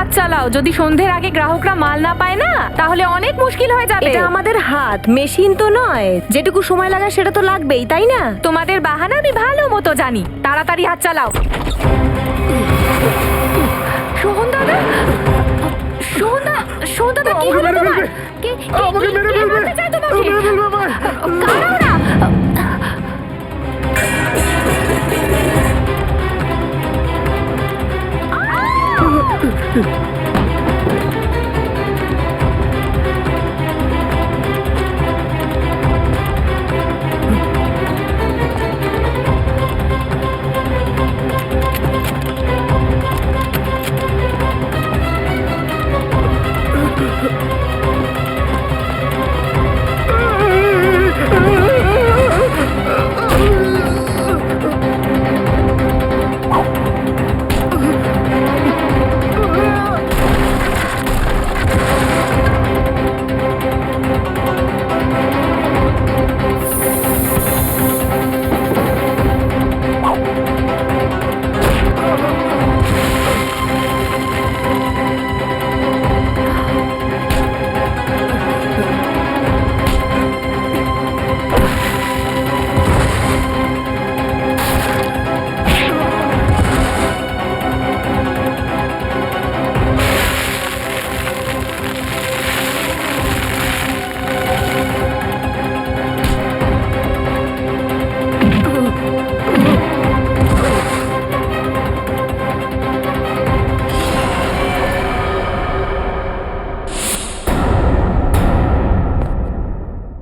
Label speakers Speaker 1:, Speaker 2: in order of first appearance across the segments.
Speaker 1: হাত চালাও, যদি সন্ধ্যের আগে গ্রাহকরা মাল না পায় না তাহলে অনেক মুশকিল হয়ে যাবে।
Speaker 2: এটা আমাদের হাত, মেশিন তো নয়। যেটুকু সময় লাগে সেটা তো লাগবেই, তাই না?
Speaker 1: তোমাদের বাহানা আমি ভালো মতো জানি, তাড়াতাড়ি হাত চালাও। সোহন দাদা, সোহন দাদা কি হলো তোমার?
Speaker 3: আমাকে মেরে ফেলবে,
Speaker 1: মারতে চায় তোমাকে?
Speaker 3: মেরে ফেলবে আমায়।
Speaker 1: কারা ওরা?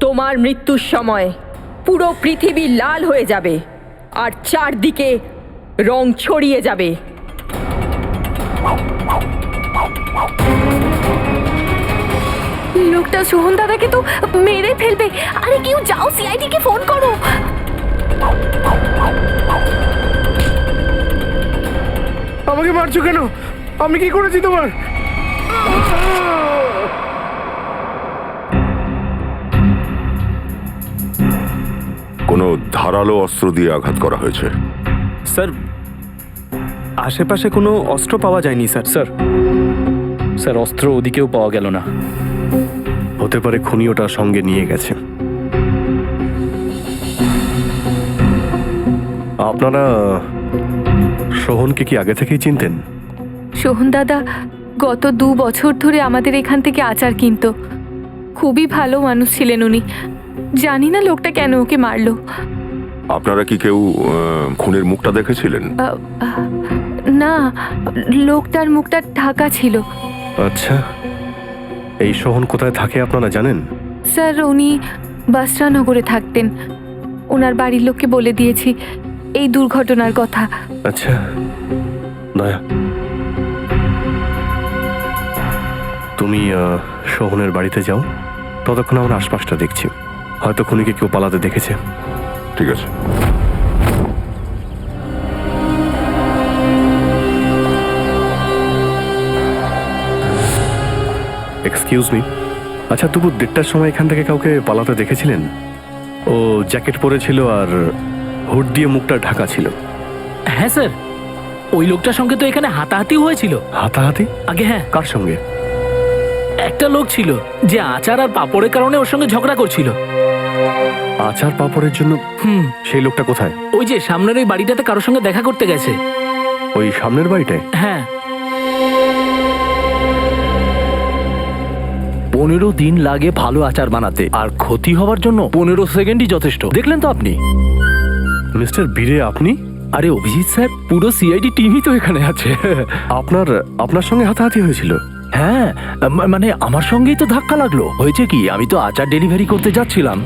Speaker 4: তোমার মৃত্যুর সময় পুরো পৃথিবী লাল হয়ে যাবে আর চারদিকে রং ছড়িয়ে যাবে।
Speaker 1: লোকটা সোহন দাদাকে তো মেরে ফেলবে। আরে কেউ যাও, সিআইডি কে ফোন করো।
Speaker 3: আমাকে মারছো কেন? আমি কি করেছি তোমার?
Speaker 5: কোনো ধারালো অস্ত্র দিয়ে আঘাত করা হয়েছে?
Speaker 6: স্যার, আশেপাশে কোনো অস্ত্র পাওয়া যায়নি স্যার।
Speaker 7: স্যার অস্ত্র ওদিকেও পাওয়া গেল না।
Speaker 6: হতে পারে খুনি ওটা সঙ্গে নিয়ে গেছে। আপনারা সোহনকে কি আগে থেকেই চিনতেন?
Speaker 1: সোহন দাদা গত 2 বছর ধরে আমাদের এখান থেকে আচার কিনতো। খুবই ভালো মানুষ ছিলেন উনি। জানি না লোকটা কেন ওকে মারলো।
Speaker 5: আপনারা কি কেউ খুনের মুখটা দেখেছিলেন?
Speaker 1: না, লোকটার মুখটা ঢাকা ছিল।
Speaker 6: আচ্ছা, এই সোহন কোথায় থাকে আপনারা জানেন?
Speaker 1: স্যার উনি বাসরানগরে থাকতেন। ওনার বাড়ির লোককে বলে দিয়েছি এই দুর্ঘটনার কথা।
Speaker 6: আচ্ছা দয়া, তুমি সোহনের বাড়িতে যাও, ততক্ষণ আমরা আশপাশটা দেখছি। হয়তো খুনিকে কেউ পালাতে দেখেছে।
Speaker 5: ঠিক আছে।
Speaker 6: এক্সকিউজ মি, আচ্ছা দুপুর 1:30টার সময় এখান থেকে কাউকে পালাতে দেখেছিলেন? ও জ্যাকেট পরেছিল আর হুড দিয়ে মুখটা ঢাকা ছিল।
Speaker 7: হ্যাঁ স্যার, ওই লোকটার সঙ্গে তো এখানে হাতাহাতি হয়েছিল।
Speaker 6: হাতাহাতি?
Speaker 7: আগে হ্যাঁ,
Speaker 6: কার সঙ্গে?
Speaker 7: একটা লোক ছিল যে আচার আর পাপড়ের কারণে ওর সঙ্গে ঝগড়া করছিল।
Speaker 6: আচার পাপড়ের জন্য? সেই লোকটা কোথায়?
Speaker 7: ওই যে সামনের ওই বাড়িটাতে কারোর সঙ্গে দেখা করতে গেছে।
Speaker 6: ওই সামনের বাড়িটায়?
Speaker 7: হ্যাঁ। 15 দিন লাগে ভালো আচার বানাতে, আর ক্ষতি হওয়ার জন্য 15 সেকেন্ডই যথেষ্ট। দেখলেন তো আপনি?
Speaker 6: মিস্টার বীরে, আপনি?
Speaker 7: আরে অভিজিৎ স্যার, পুরো সিআইডি টিমই তো এখানে আছে।
Speaker 6: আপনার সঙ্গে হাতাহাতি হয়েছিল?
Speaker 7: হ্যাঁ, মানে আমার সঙ্গেই তো ধাক্কা লাগলো। হয়েছে কি, আমি তো আচার ডেলিভারি করতে যাচ্ছিলাম।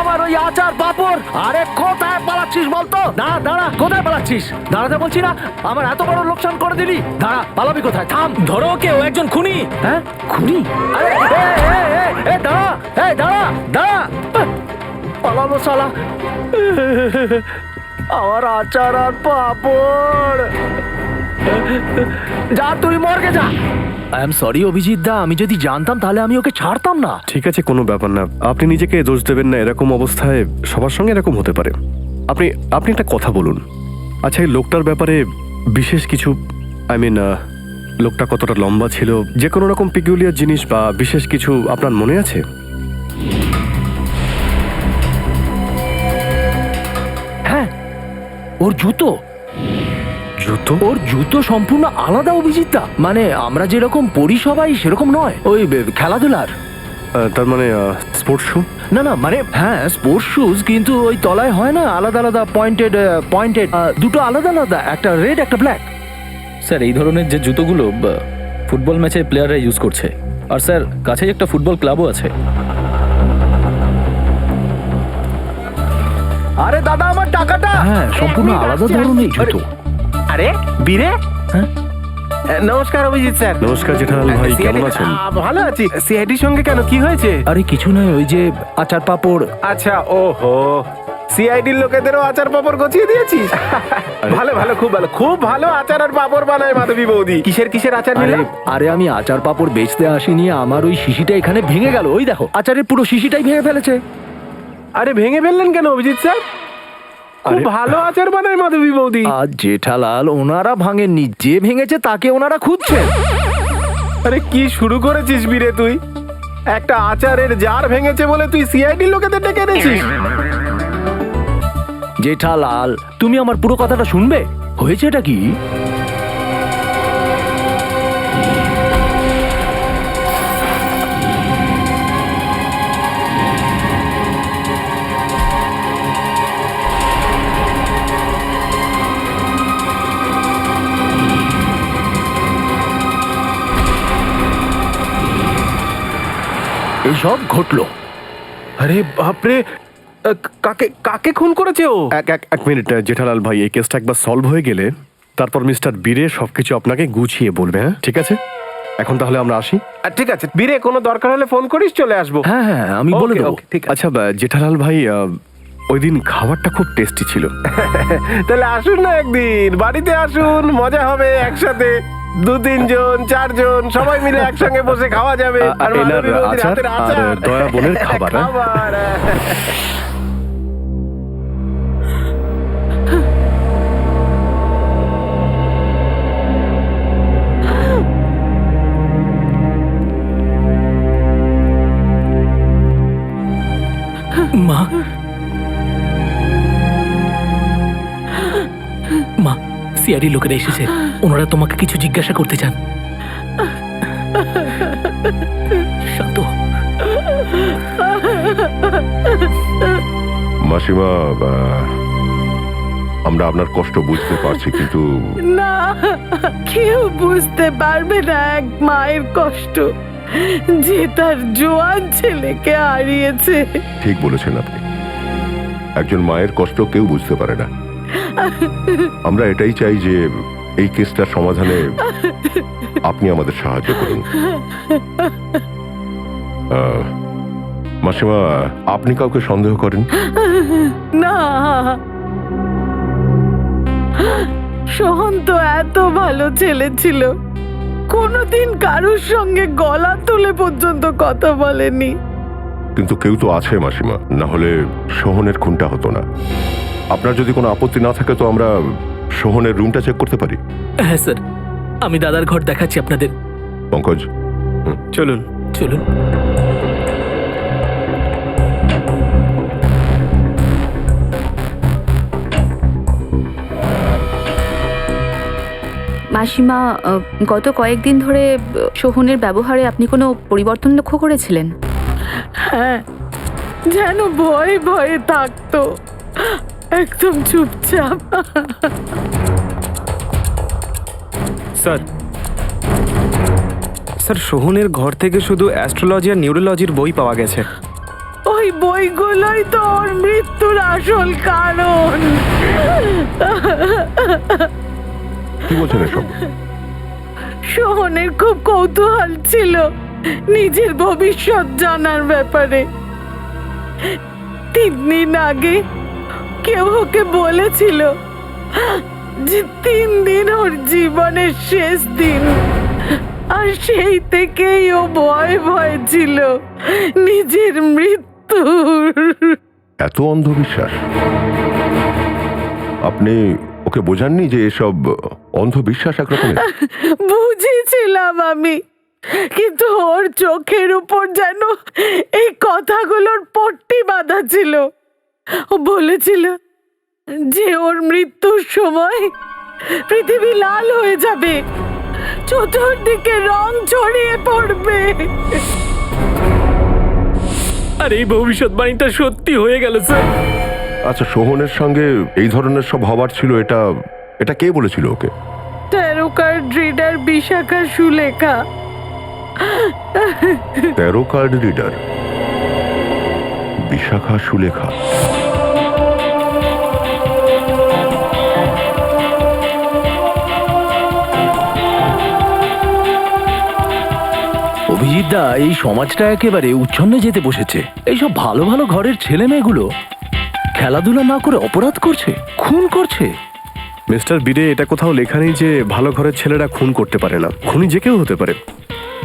Speaker 7: আমার ওই আচার পাপড়। আরে কোথায় পালাচ্ছিস বলতো? না দাঁড়া, কোথায় পালাচ্ছিস? দাঁড়াতে বলছি না, আমার এত বড় লোকসান করে দিলি। দাঁড়া, পালাবি কোথায়? থাম, ধরো ওকে, ও একজন খুনি। হ্যাঁ খুনি? আরে দাঁড়া, দাঁড়া দাঁড়া, পালাবো শালা। আমার আচার আর পাপড়। যা তুই মর্গে যা। আই এম সরি অভিজিৎ দা, আমি যদি জানতাম তাহলে আমি ওকে ছাড়তাম না।
Speaker 6: ঠিক আছে, কোনো ব্যাপার না। আপনি নিজেকে দোষ দেবেন না, এরকম অবস্থায় সবার সঙ্গে এরকম হতে পারে। আপনি আপনি একটা কথা বলুন। আচ্ছা, এই লোকটার ব্যাপারে বিশেষ কিছু, আই মিন লোকটা কতটা লম্বা ছিল, যে কোনো রকম পিকুলিয়ার জিনিস বা বিশেষ কিছু আপনার মনে আছে?
Speaker 7: হ্যাঁ, ওর জুতো
Speaker 6: জুতো?
Speaker 7: ওর জুতো সম্পূর্ণ আলাদা অভিজিৎ দা। মানে আমরা যেরকম পড়ি সবাই সেরকম নয়, ওই খেলাধুলার।
Speaker 6: তার মানে স্পোর্টস শু?
Speaker 7: না না, মানে হ্যাঁ স্পোর্টস শুজ, কিন্তু ওই তলায় হয় না আলাদা আলাদা পয়েন্টেড পয়েন্টেড, দুটো আলাদা আলাদা, একটা রেড একটা ব্ল্যাক।
Speaker 8: স্যার এই ধরনের যে জুতোগুলো ফুটবল ম্যাচে প্লেয়াররা ইউজ করছে, আর স্যার কাছেই একটা ফুটবল ক্লাবও আছে।
Speaker 3: আরে দাদা, আমার টাকাটা।
Speaker 7: হ্যাঁ, সম্পূর্ণ আলাদা ধরনের জুতো।
Speaker 3: আরে বীরে,
Speaker 7: হ্যাঁ?
Speaker 3: নমস্কার অভিজিৎ স্যার।
Speaker 6: নমস্কার জেঠালাল ভাই, কেমন আছেন?
Speaker 3: ভালো আছি। সিআইডির সঙ্গে কেন, কি হয়েছে?
Speaker 7: আরে কিছু নয়, ওই যে আচার পাপড়।
Speaker 3: আচ্ছা, ওহো, সিআইডির লোকেদেরও আচার পাপড় গছিয়ে দিয়েছিস? ভালো ভালো, খুব ভালো, খুব ভালো আচার আর পাপড় বানায় মাধবী বৌদি। কিসের কিসের আচার
Speaker 7: আরে
Speaker 3: নিলে?
Speaker 7: আরে আমি আচার পাপড় বেচতে আসিনি, আমার ওই শিশিটা এখানে ভেঙে গেল। ওই দেখো, আচারের পুরো শিশিটাই ভেঙে ফেলেছে।
Speaker 3: আরে ভেঙে ফেললেন কেন অভিজিৎ স্যার? খুব ভালো আচার বানায় মাধবী বৌদি।
Speaker 7: আর জেঠালাল, ওনারা ভাঙেননি, যে ভেঙেছে তাকে ওনারা খুঁজছেন।
Speaker 3: আরে কি শুরু করেছিস বীরে তুই? একটা আচারের জার ভেঙেছে বলে তুই সিআইডির লোকেদের ডেকে এনেছিস?
Speaker 7: জেঠালাল, তুমি আমার পুরো কথাটা শুনবে। হয়েছেটা কি, এইসব ঘটলো।
Speaker 3: আরে বাপরে, কাকে কাকে খুন করেছে ও?
Speaker 6: এক মিনিট জেঠালাল ভাই, এই কেসটা একবার সলভ হয়ে গেলে তারপর মিস্টার বীরে সবকিছু আপনাকে গুছিয়ে বলবে। হ্যাঁ ঠিক আছে, এখন তাহলে আমরা আসি।
Speaker 3: ঠিক আছে বীরে, কোনো দরকার হলে ফোন করিস, চলে আসবো।
Speaker 7: হ্যাঁ হ্যাঁ, আমি বলে
Speaker 3: Okay,
Speaker 7: দেবো।
Speaker 3: okay, ঠিক আছে।
Speaker 6: আচ্ছা জেঠালাল ভাই, ওই দিন খাবারটা খুব টেস্টি ছিল।
Speaker 3: তাহলে আসুন না একদিন, বাড়িতে আসুন, মজা হবে একসাথে। 2-3 জন 4 জন সবাই মিলে একসঙ্গে বসে খাওয়া যাবে। আর
Speaker 6: এনার
Speaker 3: মাধবী বৌদির
Speaker 6: আচার
Speaker 3: হাতের
Speaker 6: আর
Speaker 3: আচার,
Speaker 6: দয়া বোনের খাবার। হ্যাঁ?
Speaker 3: খাবার।
Speaker 8: মা, মা, সিআইডি লোকেরা এসেছে, ওনারা তোমাকে কিছু জিজ্ঞাসা করতে চান। শান্ত হও।
Speaker 5: মাসিমা, আমরা আপনার কষ্ট বুঝতে পারছি, কিন্তু
Speaker 9: না, কেউ বুঝতে পারবে না এক মায়ের কষ্ট, যে তার জোয়ান ছেলেকে হারিয়েছে।
Speaker 5: ঠিক বলেছেন আপনি। একজন মায়ের কষ্ট কেউ বুঝতে পারে না। আমরা এটাই চাই যে এই কেসটার সমাধানে আপনি আমাদের সাহায্য করুন। মাসিমা, আপনি কাউকে সন্দেহ করেন?
Speaker 9: না, সোহন তো এত ভালো ছেলে ছিল, কোনোদিন কারোর সঙ্গে গলা তুলে পর্যন্ত কথা বলেনি।
Speaker 5: কিন্তু কেউ তো আছে মাসিমা, না হলে সোহনের খুনটা হতো না। আপনার যদি কোনো আপত্তি না থাকে তো আমরা সোহনের রুমটা চেক করতে পারি।
Speaker 8: হ্যাঁ স্যার, আমি দাদার ঘর দেখাচ্ছি আপনাদের।
Speaker 5: পঙ্কজ,
Speaker 6: চলুন।
Speaker 8: চলুন।
Speaker 1: মাসিমা, গত কয়েকদিন ধরে সোহনের ব্যবহারে আপনি কোনো পরিবর্তন লক্ষ্য করেছিলেন?
Speaker 9: হ্যাঁ, যেন ভয়ে ভয়ে থাকতো, একদম চুপচাপ।
Speaker 10: স্যার, সোহনের ঘর থেকে শুধু অ্যাস্ট্রোলজি আর নিউরোলজির বই পাওয়া গেছে।
Speaker 9: ওই বইগুলোই তো ওর মৃত্যুর আসল কারণ।
Speaker 5: কি বলছেন এসব?
Speaker 9: সোহনের খুব কৌতূহল ছিল নিজের ভবিষ্যৎ জানার ব্যাপারে। 3 দিন আগে কেউ ওকে বলেছিল যে 3 দিন ওর জীবনের শেষ দিন, আর সেই থেকেই ও ভয় ভয় ছিল নিজের মৃত্যুর।
Speaker 5: এত অন্ধবিশ্বাস? আপনি ওকে বোঝাননি যে এসব অন্ধবিশ্বাস একরকমের?
Speaker 9: বুঝেছিলাম আমি, কিন্তু ওর চোখের উপর যেন এই কথাগুলোর পট্টি বাঁধা ছিল। ও বলেছিল যে ওর মৃত্যুর সময় পৃথিবী লাল হয়ে যাবে, চতুর্দিকে রং ছড়িয়ে পড়বে।
Speaker 7: আর এই ভবিষ্যৎবাণীটা সত্যি হয়ে গেল স্যার।
Speaker 5: আচ্ছা, সোহনের সঙ্গে এই ধরনের সব হবার ছিল, এটা কে বলেছিল ওকে?
Speaker 9: Tarot card reader Bishakha Sulekha.
Speaker 5: 13 card reader Bishakha Sulekha.
Speaker 7: Abhijit দা, এই সমাজটা একেবারে উচ্ছন্নে যেতে বসেছে। এইসব ভালো ভালো ঘরের ছেলে মেয়েগুলো খেলাধুলা না করে অপরাধ করছে, খুন করছে।
Speaker 6: মিস্টার বিডে, এটা কোথাও লেখা নেই যে ভালো ঘরের ছেলেরা খুন করতে পারে না। খুনি যে কেউ হতে পারে।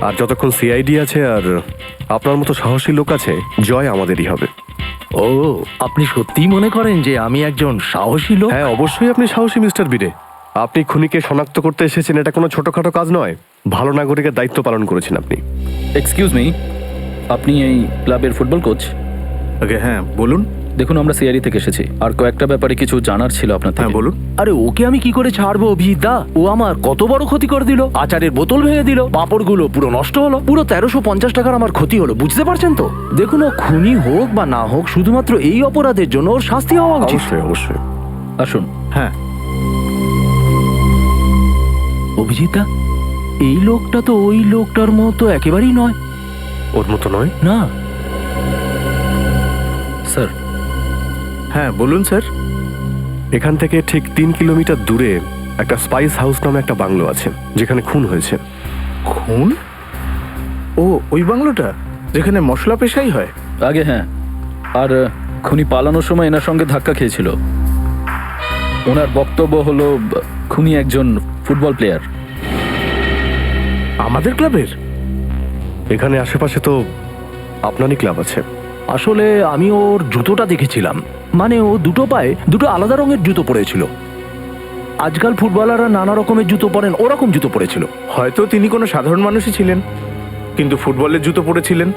Speaker 6: আর যতক্ষণ সিআইডি আছে আর আপনার মতো সাহসী লোক আছে, জয় আমাদেরই হবে।
Speaker 7: ও, আপনি সত্যিই মনে করেন যে আমি একজন সাহসী লোক?
Speaker 6: হ্যাঁ, অবশ্যই আপনি সাহসী মিস্টার বিডে। আপনি খুনিকে শনাক্ত করতে এসেছেন, এটা কোনো ছোটখাটো কাজ নয়। ভালো নাগরিকের দায়িত্ব পালন করেছেন আপনি।
Speaker 8: এক্সকিউজ মি, আপনি এই ক্লাবের ফুটবল কোচ?
Speaker 10: ওকে, হ্যাঁ বলুন।
Speaker 8: দেখুন, আমরা সিআইডি থেকে এসেছি, আর কয়েকটা ব্যাপারে কিছু জানার ছিল আপনার থেকে।
Speaker 10: হ্যাঁ বলুন।
Speaker 7: আরে ওকে আমি কি করে ছাড়বো অভিজিৎ দা? ও আমার কত বড় ক্ষতি করে দিল। আচারের বোতল ভেঙে দিল, পাঁপড়গুলো পুরো নষ্ট হলো, পুরো 1350 টাকার আমার ক্ষতি হলো। বুঝতে পারছেন তো? দেখুন, ও খুনি হোক বা না হোক, শুধুমাত্র এই অপরাধের জন্য ওর শাস্তি হওয়া উচিত।
Speaker 6: অবশ্যই অবশ্যই।
Speaker 8: আসুন।
Speaker 10: হ্যাঁ,
Speaker 7: অভিজিৎ দা, এই লোকটা তো ওই লোকটার মতো একেবারেই নয়।
Speaker 6: ওর মতো নয়?
Speaker 7: না।
Speaker 8: স্যার।
Speaker 10: হ্যাঁ বলুন স্যার।
Speaker 6: এখান থেকে ঠিক 3 কিলোমিটার দূরে একটা স্পাইস হাউস নামে একটা বাংলো আছে, যেখানে খুন হয়েছে।
Speaker 10: খুন? ও, ওই বাংলোটা যেখানে মশলা পেশাই হয়?
Speaker 8: আগে হ্যাঁ। আর খুনি পালানোর সময় এনার সঙ্গে ধাক্কা খেয়েছিল। ওনার বক্তব্য হলো খুনি একজন ফুটবল প্লেয়ার।
Speaker 10: আমাদের ক্লাবের?
Speaker 6: এখানে আশেপাশে তো আপনারই ক্লাব আছে।
Speaker 7: আসলে আমি ওর জুতোটা দেখেছিলাম। মানে ও দুটো পায়ে দুটো আলাদা রঙের জুতো পরেছিল। আজকাল ফুটবলাররা নানা রকমের জুতো পরেন, ওরকম জুতো পরেছিল।
Speaker 10: হয়তো তিনি কোনো সাধারণ মানুষই ছিলেন, কিন্তু ফুটবলের জুতো পরেছিলেন।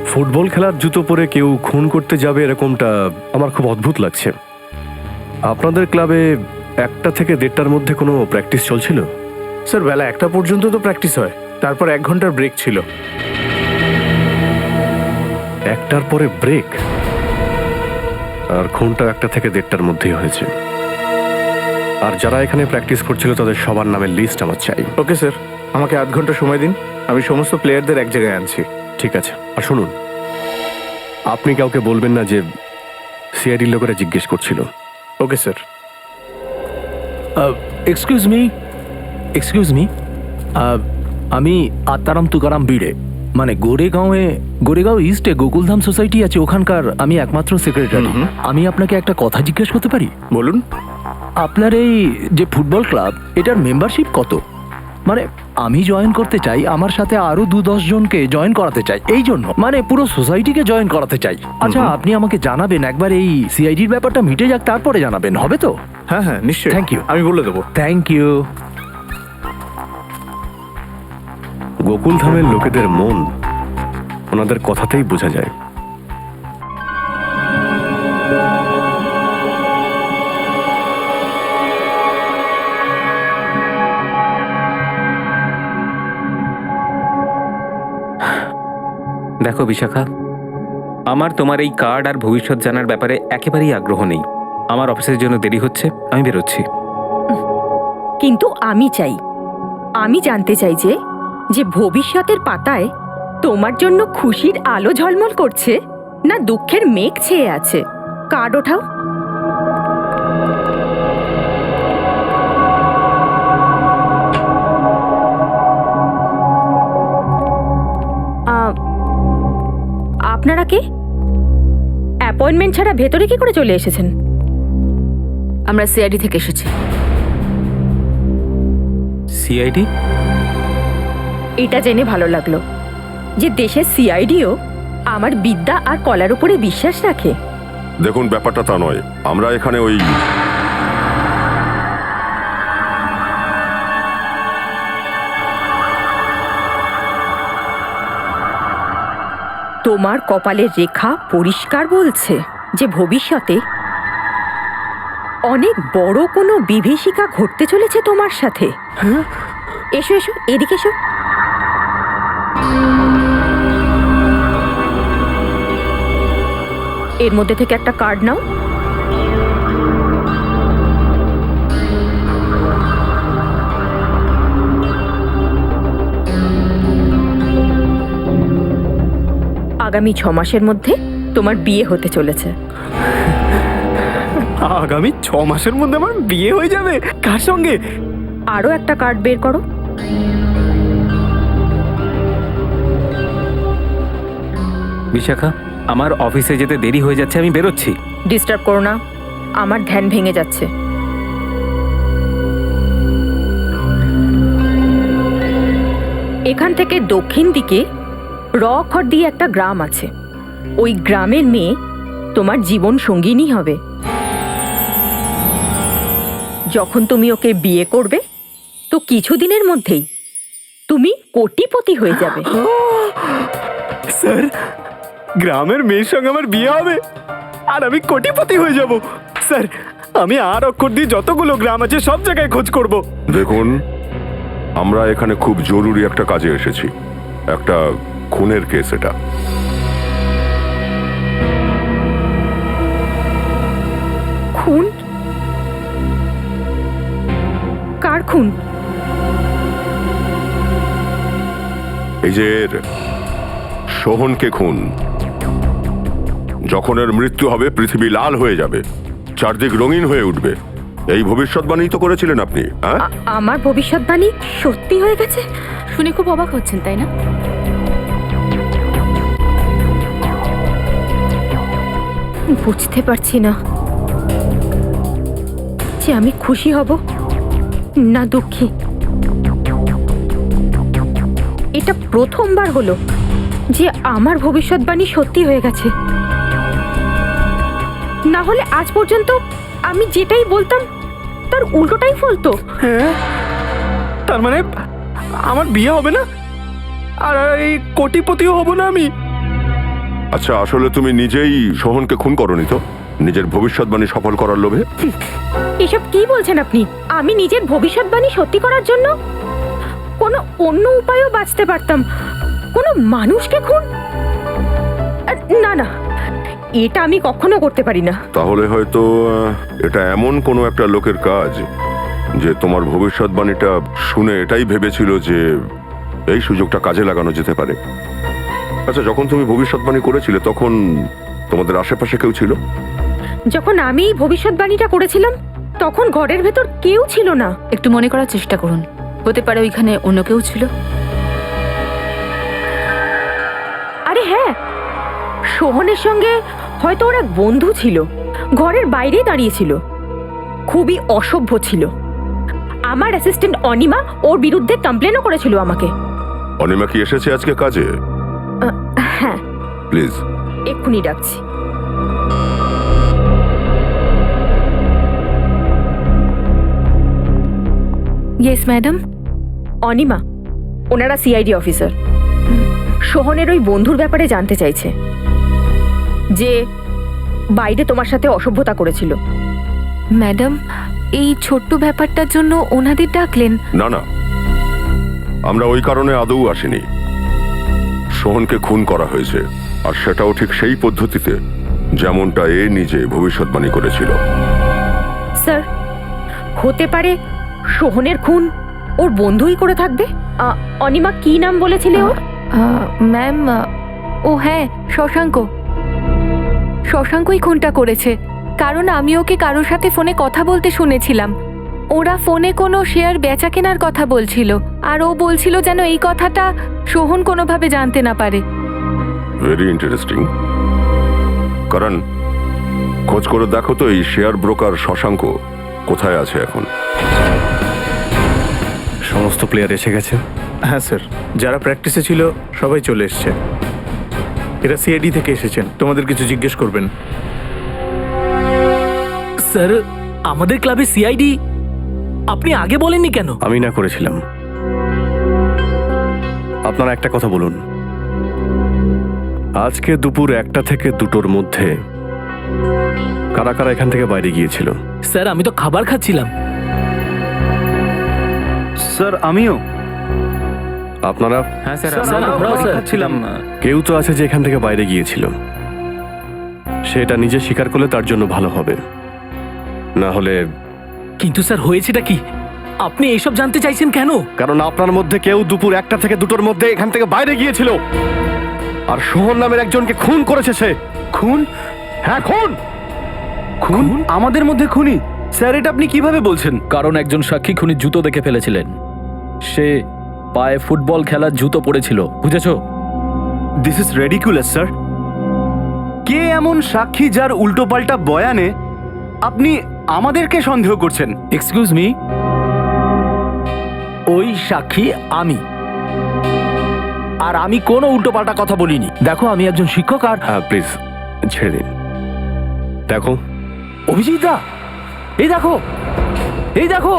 Speaker 6: ফুটবল খেলার জুতো পরে কেউ খুন করতে যাবে এরকমটা আমার খুব অদ্ভুত লাগছে। আপনাদের ক্লাবে 1টা থেকে 1:30টার মধ্যে কোনো প্র্যাকটিস চলছিল?
Speaker 10: স্যার, বেলা 1টা পর্যন্ত তো প্র্যাকটিস হয়, তারপর 1 ঘন্টার ব্রেক ছিল।
Speaker 6: 1টার পরে ব্রেক? আর খুনটা 1টা থেকে 1:30টার মধ্যেই হয়েছে। আর যারা এখানে প্র্যাকটিস করছিল তাদের সবার নামের লিস্ট আমার চাই।
Speaker 10: ওকে স্যার, আমাকে 8 ঘন্টা সময় দিন, আমি সমস্ত প্লেয়ারদের এক জায়গায় আনছি।
Speaker 6: ঠিক আছে। আর শুনুন, আপনি কাউকে বলবেন না যে সিআইডির লোকেরা জিজ্ঞেস করছিল।
Speaker 10: Okay sir.
Speaker 7: এক্সকিউজ মি, আমি আত্মারাম তুকারাম বিড়ে, মানে গোরেগাঁও ইস্টে গোকুলধাম সোসাইটি আছে, ওখানকার আমি একমাত্র সেক্রেটারি। আমি আপনাকে একটা কথা জিজ্ঞেস করতে পারি?
Speaker 10: বলুন।
Speaker 7: আপনার এই যে ফুটবল ক্লাব, এটার মেম্বারশিপ কত? মানে আমি জয়েন করতে চাই, আমার সাথে আরো 2-10 জনকে জয়েন করাতে চাই। এই জন্য মানে পুরো সোসাইটিকে জয়েন করাতে চাই। আচ্ছা, আপনি আমাকে জানাবেন একবার, এই সিআইডির ব্যাপারটা মিটে যাক, তারপরে জানাবেন, হবে তো?
Speaker 10: হ্যাঁ হ্যাঁ নিশ্চয়ই।
Speaker 7: Thank you.
Speaker 10: আমি বলে দেবো।
Speaker 7: Thank you.
Speaker 6: গোকুলধামের লোকেদের মন ওনাদের কথাতেই বোঝা যায়।
Speaker 11: দেখো বিশাখা, আমার তোমার এই কার্ড আর ভবিষ্যৎ জানার ব্যাপারে একেবারেই আগ্রহ নেই। আমার অফিসের জন্য দেরি হচ্ছে, আমি বেরোচ্ছি।
Speaker 4: কিন্তু আমি জানতে চাই যে ভবিষ্যতের পাতায় তোমার জন্য খুশির আলো ঝলমল করছে না দুঃখের মেঘ ছেয়ে আছে। কার্ড ওঠাও। আপনারা কে? অ্যাপয়েন্টমেন্ট ছাড়া ভেতরে কি করে চলে এসেছেন?
Speaker 1: আমরা সিআইডি থেকে এসেছি।
Speaker 11: সিআইডি?
Speaker 4: এটা জেনে ভালো লাগলো যে দেশের সিআইডিও আমার বিদ্যা আর কলার উপরে বিশ্বাস রাখে।
Speaker 5: দেখুন, ব্যাপারটা তা নয়। আমরা এখানে ওই
Speaker 4: তোমার কপালের রেখা পরিষ্কার বলছে যে ভবিষ্যতে অনেক বড় কোনো বিভীষিকা ঘটতে চলেছে তোমার সাথে। এসো এসো, এদিকে এসো। এর মধ্যে থেকে একটা কার্ড নাও। আগামী 6 মাসের মধ্যে তোমার বিয়ে হতে চলেছে।
Speaker 6: আগামী 6 মাসের মধ্যে আমার বিয়ে হয়ে যাবে? কার সঙ্গে?
Speaker 4: আরও একটা কার্ড বের করো।
Speaker 11: বিশাখা, আমার অফিসে যেতে দেরি হয়ে যাচ্ছে, আমি বেরোচ্ছি।
Speaker 4: ডিস্টার্ব করো না, আমার ধ্যান ভেঙে যাচ্ছে। এখান থেকে দক্ষিণ দিকে র অক্ষর দিয়ে একটা গ্রাম আছে। ওই গ্রামের মেয়ে তোমার জীবন সঙ্গিনী হবে। যখন তুমি ওকে বিয়ে করবে তো কিছুদিনের মধ্যেই তুমি কোটিপতি হয়ে যাবে।
Speaker 6: স্যার, গ্রামের মেয়ের সঙ্গে আমার বিয়ে হবে আর আমি কোটিপতি হয়ে যাব। স্যার, আমি আর অক্ষর দিয়ে যতগুলো গ্রাম আছে সব জায়গায় খোঁজ করব।
Speaker 5: দেখুন, আমরা এখানে খুব জরুরি একটা কাজে এসেছি। একটা খুনের কেস এটা।
Speaker 4: খুন? কার খুন?
Speaker 5: এই যে এর সোহনকে খুন। যখন এর মৃত্যু হবে পৃথিবী লাল হয়ে যাবে, চারদিক রঙিন হয়ে উঠবে। এই ভবিষ্যৎবাণী তো করেছিলেন আপনি, হ্যাঁ?
Speaker 4: আমার ভবিষ্যৎবাণী সত্যি হয়ে গেছে?
Speaker 1: শুনে খুব অবাক হচ্ছেন, তাই না?
Speaker 4: বুঝতে পারছি না যে আমি খুশি হব না দুঃখী। এটা প্রথমবার হলো যে আমার ভবিষ্যৎবাণী সত্যি হয়ে গেছে। না হলে আজ পর্যন্ত আমি যেটাই বলতাম তার উল্টোটাই ফলতো।
Speaker 6: হ্যাঁ, তার মানে আমার বিয়ে হবে না আর এই কোটিপতিও হব না আমি?
Speaker 5: আচ্ছা, আসলে তুমি নিজেই সোহনকে খুন করনি তো নিজের ভবিষ্যৎবাণী সফল করার লোভে?
Speaker 4: এসব কি বলছেন আপনি? আমি নিজের ভবিষ্যৎবাণী সত্যি করার জন্য কোনো অন্য উপায়ও বাঁচতে পারতাম। কোনো মানুষকে খুন? না না, এটা আমি কখনো করতে পারি না।
Speaker 5: তাহলে হয়তো এটা এমন কোনো একটা লোকের কাজ যে তোমার ভবিষ্যৎবাণীটা শুনে এটাই ভেবেছিল যে এই সুযোগটা কাজে লাগানো যেতে পারে। আচ্ছা, যখন তুমি ভবিষ্যৎবাণী করেছিলে তখন তোমাদের আশেপাশে কেউ ছিল?
Speaker 4: যখন আমি এই ভবিষ্যৎবাণীটা করেছিলাম তখন ঘরের ভেতর কেউ ছিল না।
Speaker 1: একটু মনে করার চেষ্টা করুন, হতে পারে ওইখানে অন্য কেউ ছিল।
Speaker 4: আরে হ্যাঁ, সোহনের সঙ্গে হয়তো ওর এক বন্ধু ছিল, ঘরের বাইরেই দাঁড়িয়েছিল। খুবই অসভ্য ছিল। আমার অ্যাসিস্ট্যান্ট অনিমা ওর বিরুদ্ধে কমপ্লেনও করেছিল আমাকে।
Speaker 5: অনিমা কি এসেছে আজকে কাজে?
Speaker 4: হ্যাঁ,
Speaker 5: প্লিজ।
Speaker 4: এক্ষুনি ডাকছি।
Speaker 1: Yes madam.
Speaker 4: অনিমা, ওনারা সিআইডি অফিসার। সোহনের ওই বন্ধুর ব্যাপারে জানতে চাইছে যে বাইরে তোমার সাথে অসভ্যতা করেছিল।
Speaker 1: ম্যাডাম, এই ছোট্ট ব্যাপারটার জন্য ওনাদের ডাকলেন?
Speaker 5: না না, আমরা ওই কারণে আদৌ আসিনি। সোহনকে খুন করা হয়েছে, আর সেটাও ঠিক সেই পদ্ধতিতে যেমনটা এ নিজে ভবিষ্যৎবাণী করেছিল।
Speaker 4: স্যার, হতে পারে সোহনের খুন ওর বন্ধুই করে থাকবে। অনিমা কি নাম বলেছিলে ওর?
Speaker 1: ম্যাম, ও হ্যাঁ, শশাঙ্ক। শশাঙ্কই খুনটা করেছে, কারণ আমি ওকে কারোর সাথে ফোনে কথা বলতে শুনেছিলাম। ওরা ফোনে কোনো শেয়ার বেচা কেনার কথা বলছিল, আর ও বলছিল যেন এই কথাটা সোহন কোনোভাবে জানতে না পারে।
Speaker 5: Very interesting. কারণ খোঁজ করে দেখো তো এই শেয়ার ব্রোকার শশাঙ্ক কোথায় আছে এখন।
Speaker 6: সমস্ত সমস্ত প্লেয়ার এসে গেছে?
Speaker 10: হ্যাঁ স্যার, যারা প্র্যাকটিসে ছিল সবাই চলে এসছে। এরা সিআইডি থেকে এসেছেন, তোমাদের কিছু জিজ্ঞেস করবেন।
Speaker 7: স্যার, আমাদের ক্লাবে সিআইডি আপনি আগে বলেননি কেন?
Speaker 6: আমি না করেছিলাম। আপনারা একটা কথা বলুন, আজকে দুপুর 1টা থেকে 2টোর মধ্যে কারা কারা এখান থেকে বাইরে গিয়েছিল?
Speaker 7: স্যার, আমি তো খাবার খাচ্ছিলাম।
Speaker 10: স্যার আমিও।
Speaker 6: আপনারা?
Speaker 11: হ্যাঁ স্যার,
Speaker 7: স্যার, আমরাও স্যার।
Speaker 11: খাচ্ছিলাম।
Speaker 6: কেউ তো আছে যে এখান থেকে বাইরে গিয়েছিল, সেটা নিজে স্বীকার করলে তার জন্য ভালো হবে। না হলে,
Speaker 7: কিন্তু স্যার হয়েছেটা কি? আপনি এইসব জানতে চাইছেন কেন?
Speaker 6: কারণ আপনার মধ্যে কেউ দুপুর 1টা থেকে 2টোর মধ্যে এখান থেকে বাইরে গিয়েছিল, আর সোহন নামের একজনকে খুন করেছে সে।
Speaker 10: খুন?
Speaker 6: হ্যাঁ, খুন।
Speaker 10: খুন? আমাদের মধ্যে খুনি? স্যার, এটা আপনি কিভাবে বলছেন?
Speaker 8: কারণ একজন সাক্ষী খুনির জুতো দেখে ফেলেছিলেন। সে পায়ে ফুটবল খেলার জুতো পরেছিল, বুঝেছো?
Speaker 10: This is ridiculous sir. কে এমন সাক্ষী যার উল্টোপাল্টা বয়ানে আপনি আমাদেরকে সন্দেহ করছেন?
Speaker 7: এক্সকিউজ মি, ওই সাক্ষী আমি, আর আমি কোনো উল্টোপাল্টা কথা বলিনি। দেখো, আমি একজন শিক্ষক। আর
Speaker 6: হ্যাঁ, প্লিজ ছেড়ে দিন। দেখো,
Speaker 7: অভিজিৎ দা, এই দেখো, এই দেখো,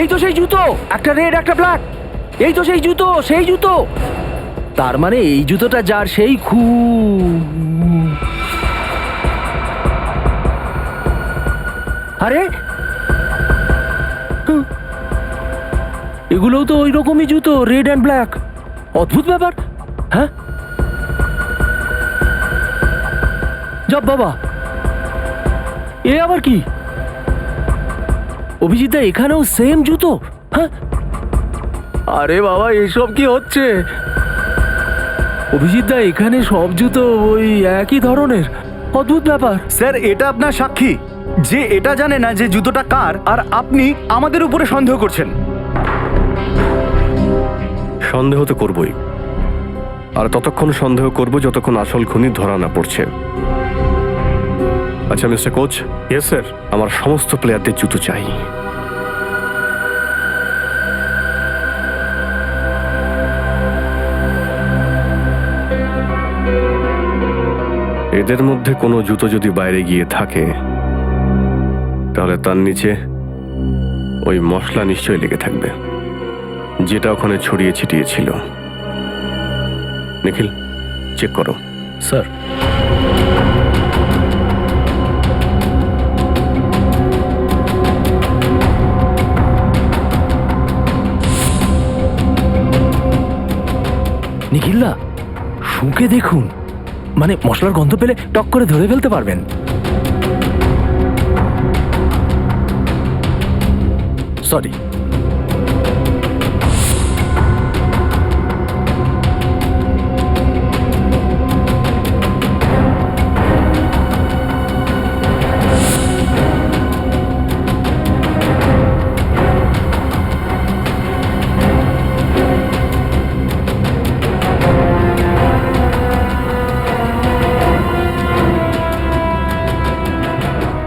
Speaker 7: এই তো সেই জুতো, একটা রেড একটা ব্ল্যাক। এই তো সেই জুতো, সেই জুতো। তার মানে এই জুতোটা যার, সেই আরে এগুলোও তো ওই রকমই জুতো, রেড অ্যান্ড ব্ল্যাক। অদ্ভুত ব্যাপার। হ্যাঁ, যাব বাবা, এ আবার কি? অভিজিৎ দা, এখানেও সেম জুতো? হ্যাঁ, আরে বাবা, এসব কি হচ্ছে? অভিজিৎ দা, এখানে সব জুতো ওই একই ধরনের। অদ্ভুত ব্যাপার।
Speaker 10: স্যার, এটা আপনার সাক্ষী যে এটা জানে না যে জুতোটা কার, আর আপনি আমাদের উপরে সন্দেহ করছেন।
Speaker 6: সন্দেহ তো করবই, আর ততক্ষণ সন্দেহ করব যতক্ষণ আসল খুনি ধরা না পড়ছে। আচ্ছা মিস্টার কোচ।
Speaker 10: Yes sir.
Speaker 6: আমার সমস্ত প্লেয়ারদের জুতো চাই। এদের মধ্যে কোনো জুতো যদি বাইরে গিয়ে থাকে, তাহলে তার নিচে ওই মশলা নিশ্চয়ই লেগে থাকবে, যেটা ওখানে ছড়িয়ে ছিটিয়ে ছিল। নিখিল, চেক করো।
Speaker 8: স্যার,
Speaker 7: নিখিলদা, শুকে দেখুন, মানে মশলার গন্ধ পেলে টক করে ধরে ফেলতে পারবেন। সরি।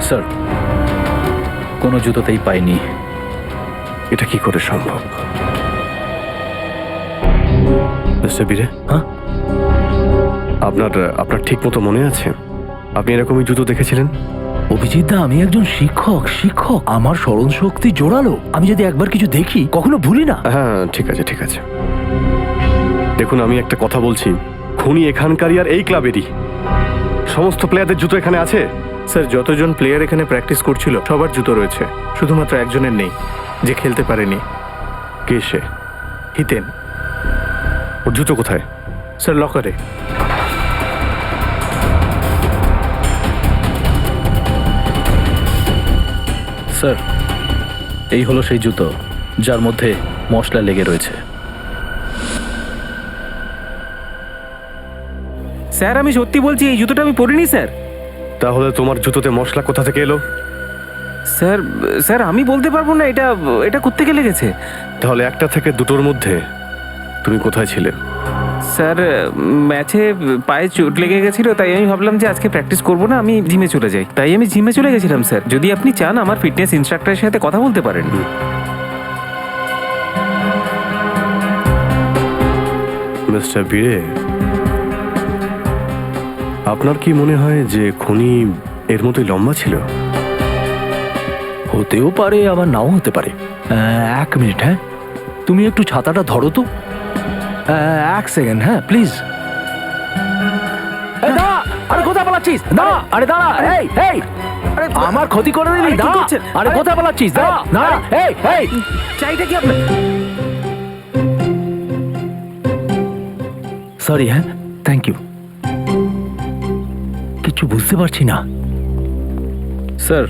Speaker 8: স্যার, কোনো জুতোতেই পাইনি।
Speaker 6: এটা কি করে সম্ভব? মিস্টার বীরে,
Speaker 7: হ্যাঁ?
Speaker 6: আপনার ঠিক মতো মনে আছে আপনি এরকমই জুতো দেখেছিলেন?
Speaker 7: অভিজিৎ দা, আমি একজন শিক্ষক। আমার স্মরণ শক্তি জোরালো। আমি যদি একবার কিছু দেখি কখনো ভুলি না।
Speaker 6: হ্যাঁ, ঠিক আছে ঠিক আছে। দেখুন, আমি একটা কথা বলছি, খুনি এখানকারই আর এই ক্লাবেরই। সমস্ত প্লেয়ারদের জুতো এখানে আছে।
Speaker 10: স্যার, যতজন প্লেয়ার এখানে প্র্যাকটিস করছিল সবার জুতো রয়েছে, শুধুমাত্র একজনের নেই, যে খেলতে পারেনি।
Speaker 6: কে সে?
Speaker 10: হিতেন।
Speaker 6: ওর জুতো কোথায়?
Speaker 10: স্যার, লকারে।
Speaker 8: স্যার, এই হলো সেই জুতো যার মধ্যে মশলা লেগে রয়েছে।
Speaker 11: স্যার, আমি সত্যি বলছি, এই জুতোটা আমি পরিনি স্যার।
Speaker 6: তাহলে তোমার জুতোতে মশলা কোথা থেকে এলো?
Speaker 11: স্যার, স্যার আমি বলতে পারবো না এটা এটা কোত্থেকে লেগেছে।
Speaker 6: তাহলে 1টা থেকে 2টোর মধ্যে তুমি কোথায় ছিলে?
Speaker 11: স্যার, ম্যাচে পায়ে চোট লেগে গেছিল, তাই আমি ভাবলাম যে আজকে প্র্যাকটিস করবো না, আমি জিমে চলে যাই। তাই আমি জিমে চলে গেছিলাম স্যার। যদি আপনি চান, আমার ফিটনেস ইনস্ট্রাক্টরের সাথে কথা বলতে পারেন।
Speaker 6: মিস্টার বীরে, আপনার কি মনে হয় যে খুনি এর মতোই লম্বা ছিল?
Speaker 7: হতেও পারে, আবার নাও হতে পারে। 1 মিনিট, হ্যাঁ, তুমি একটু ছাতাটা ধরো তো। 1 সেকেন্ড, হ্যাঁ প্লিজ। দাঁড়া, আরে কোথায় পালাচ্ছিস? দাঁড়া, আরে দাঁড়া, এই এই, আরে আমার ক্ষতি করে দিলি, দাঁড়া, আরে কোথায় পালাচ্ছিস? দাঁড়া, দাঁড়া, এই এই, চাইটা কি আপনি? সরি, হ্যাঁ, থ্যাংক ইউ। কিছু বুঝতে পারছি না।
Speaker 8: স্যার,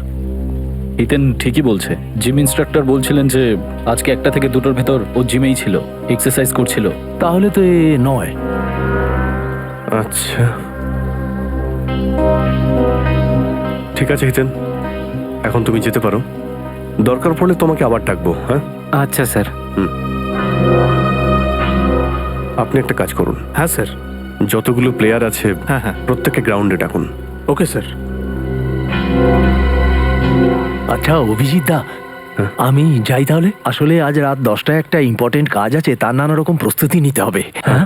Speaker 8: হিতেন ঠিকই বলছে। জিম ইনস্ট্রাক্টর বলছিলেন যে আজকে 1টা থেকে 2টোর ভেতর ও জিমেই ছিল, এক্সারসাইজ করছিল।
Speaker 7: তাহলে তো এ নয়।
Speaker 6: আচ্ছা, ঠিক আছে হিতেন, এখন তুমি যেতে পারো। দরকার পড়লে তোমাকে আবার ডাকবো। হ্যাঁ,
Speaker 11: আচ্ছা স্যার।
Speaker 6: আপনি একটা কাজ করুন।
Speaker 10: হ্যাঁ স্যার।
Speaker 6: যতগুলো প্লেয়ার আছে
Speaker 10: হ্যাঁ হ্যাঁ,
Speaker 6: প্রত্যেককে গ্রাউন্ডে ডাকুন।
Speaker 10: Okay sir.
Speaker 7: আচ্ছা অভিজিৎ দা, আমি যাই তাহলে। আসলে আজ রাত 10টায় একটা ইম্পর্টেন্ট কাজ আছে, তার নানা রকম প্রস্তুতি নিতে হবে। হ্যাঁ,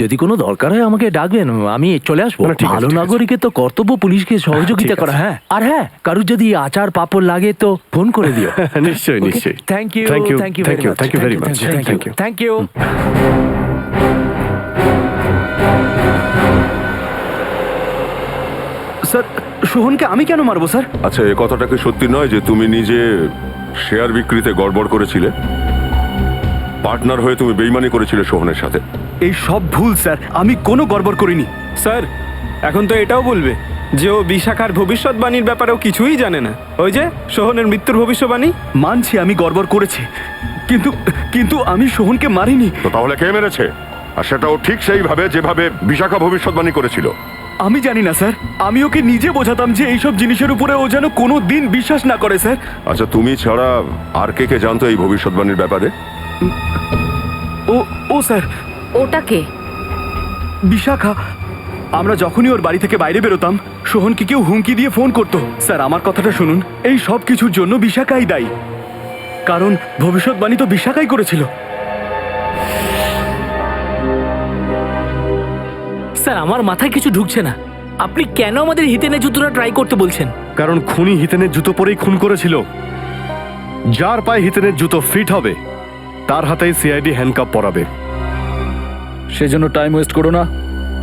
Speaker 7: যদি কোনো দরকার হয় আমাকে ডাকবেন, আমি চলে আসবো।
Speaker 6: না, ঠিক আছে,
Speaker 7: ভালো
Speaker 6: ঠিক আছে।
Speaker 7: নাগরিকের তো কর্তব্য পুলিশকে সহযোগিতা
Speaker 6: ঠিক
Speaker 7: করা।
Speaker 6: আছে।
Speaker 7: হ্যাঁ, আর হ্যাঁ, কারুর যদি আচার পাপড় লাগে তো ফোন করে দিও।
Speaker 6: নিশ্চয়ই নিশ্চয়ই।
Speaker 7: Thank you,
Speaker 6: Thank you,
Speaker 7: thank you,
Speaker 6: thank you, thank you very much. Thank you.
Speaker 7: Thank you.
Speaker 10: Sir, সোহনকে আমি কেন মারবো স্যার?
Speaker 5: আচ্ছা, এ কথাটা কি সত্যি নয় যে তুমি নিজে শেয়ার বিক্রিতে গড়বড় করেছিলে? পার্টনার হয়ে তুমি বেইমানি করেছিলে সোহনের সাথে।
Speaker 10: এই সব ভুল স্যার, আমি কোনো গড়বড় করিনি।
Speaker 3: স্যার, এখন তো এটাও বলবে যে ও বিশাখার ভবিষ্যৎবাণীর ব্যাপারেও কিছুই জানে না। ওই যে সোহনের মৃত্যুর ভবিষ্যৎবাণী।
Speaker 10: মানছি আমি গড়বড় করেছি, কিন্তু কিন্তু আমি সোহনকে মারিনি।
Speaker 5: তো তাহলে কে মেরেছে? আর সেটাও ঠিক সেইভাবে যেভাবে বিশাখা ভবিষ্যৎবাণী করেছিল।
Speaker 10: আমি জানি না স্যার, আমি ওকে নিজে বোঝাতাম যে এইসব জিনিসের উপরে ও যেন কোনো দিন বিশ্বাস না করে স্যার।
Speaker 5: আচ্ছা, তুমি ছাড়া আর কে কে জানতো এই ভবিষ্যৎবাণীর ব্যাপারে?
Speaker 10: ও স্যার,
Speaker 1: ওটা কে?
Speaker 10: বিশাখা। আমরা যখনই ওর বাড়ি থেকে বাইরে বেরোতাম, সোহনকে কেউ হুমকি দিয়ে ফোন করতো। স্যার, আমার কথাটা শুনুন, এই সব কিছুর জন্য বিশাখাই দায়ী, কারণ ভবিষ্যৎবাণী তো বিশাখাই করেছিল।
Speaker 7: স্যার, আমার মাথায় কিছু ঢুকছে না। আপনি কেন আমাদের হিতেনের জুতোটা ট্রাই করতে বলছেন?
Speaker 6: কারণ খুনি হিতেনের জুতো পরেই খুন করেছিল। যার পায়ে হিতেনের জুতো ফিট হবে তার হাতেই সিআইডি হ্যান্ডকাপ পরাবে।
Speaker 8: সেজন্য টাইম ওয়েস্ট করো না,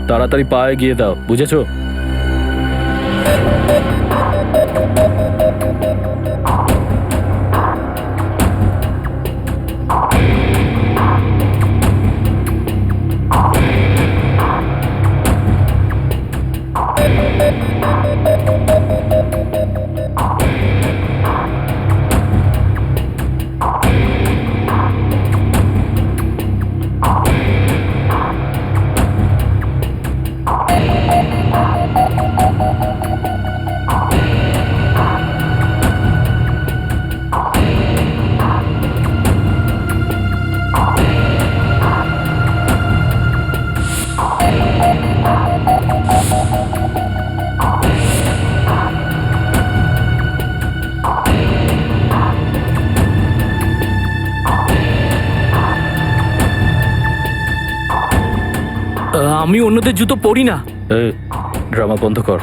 Speaker 8: তাড়াতাড়ি পায়ে গিয়ে দাও, বুঝেছো?
Speaker 7: আমি অন্যদের জুতো পরি না।
Speaker 8: ড্রামা বন্ধ কর।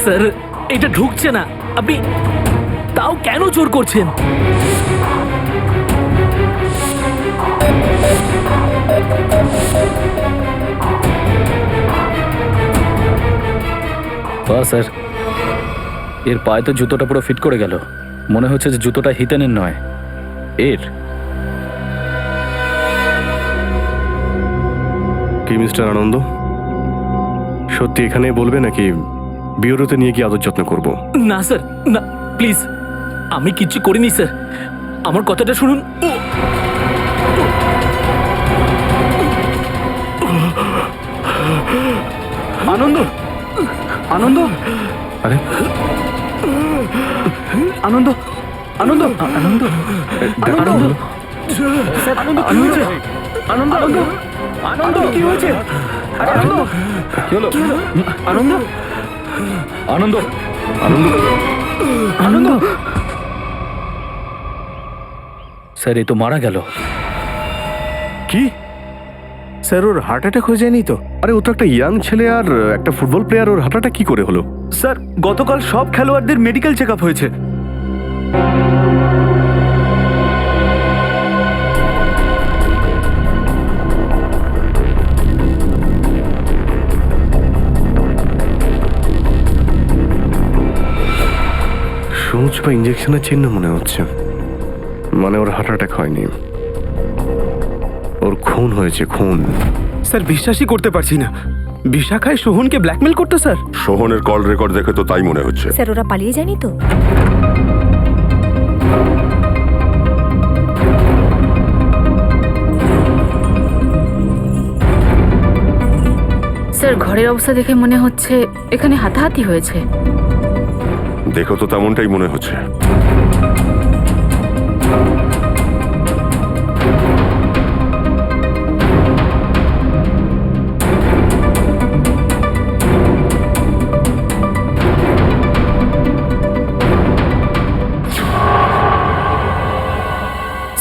Speaker 7: স্যার, এটা ঢুকছে না। আপনি তাও কেন জোর করছেন?
Speaker 8: বাহ স্যার, এর পায়ে তো জুতোটা পুরো ফিট করে গেল। মনে হচ্ছে যে জুতোটা হিতেনের নয়, এর।
Speaker 6: কি মিস্টার আনন্দ, সত্যি এখানে বলবে নাকি বিউরোতে নিয়ে গিয়ে আদর যত্ন করব?
Speaker 7: না স্যার, না প্লিজ, আমি কিচ্ছু করিনি স্যার, আমার কথাটা শুনুন।
Speaker 10: আনন্দ, আনন্দ,
Speaker 6: আরে
Speaker 10: আনন্দ, আনন্দ, আনন্দ, আনন্দ, আনন্দ, আনন্দ, আনন্দ, কি হয়েছে? আরে আনন্দ,
Speaker 8: কি হলো?
Speaker 10: আনন্দ,
Speaker 8: আনন্দ,
Speaker 6: আনন্দ,
Speaker 10: আনন্দ,
Speaker 8: স্যার এ তো মারা গেল।
Speaker 6: কি?
Speaker 3: স্যার ওর হার্ট অ্যাটাক হয়ে যায়নি তো?
Speaker 6: আরে ও তো একটা ইয়াং ছেলে আর একটা ফুটবল প্লেয়ার, ওর হার্ট অ্যাটাক কি করে হলো?
Speaker 10: স্যার গতকাল সব খেলোয়াড়দের মেডিকেল চেক আপ হয়েছে।
Speaker 6: সূচ বা ইঞ্জেকশনের চিহ্ন মনে হচ্ছে, মানে ওর হার্ট অ্যাটাক হয়নি, ওর খুন হয়েছে, খুন।
Speaker 10: স্যার বিশ্বাসই করতে পারছি না, বিশাখায় সোহনকে ব্ল্যাকমেল করতো স্যার।
Speaker 5: সোহনের কল রেকর্ড দেখে তো তাই মনে হচ্ছে।
Speaker 2: স্যার ওরা পালিয়ে যায়নি তো?
Speaker 1: স্যার ঘরের অবস্থা দেখে মনে হচ্ছে এখানে হাতাহাতি হয়েছে।
Speaker 5: দেখো তো তেমনটাই মনে হচ্ছে।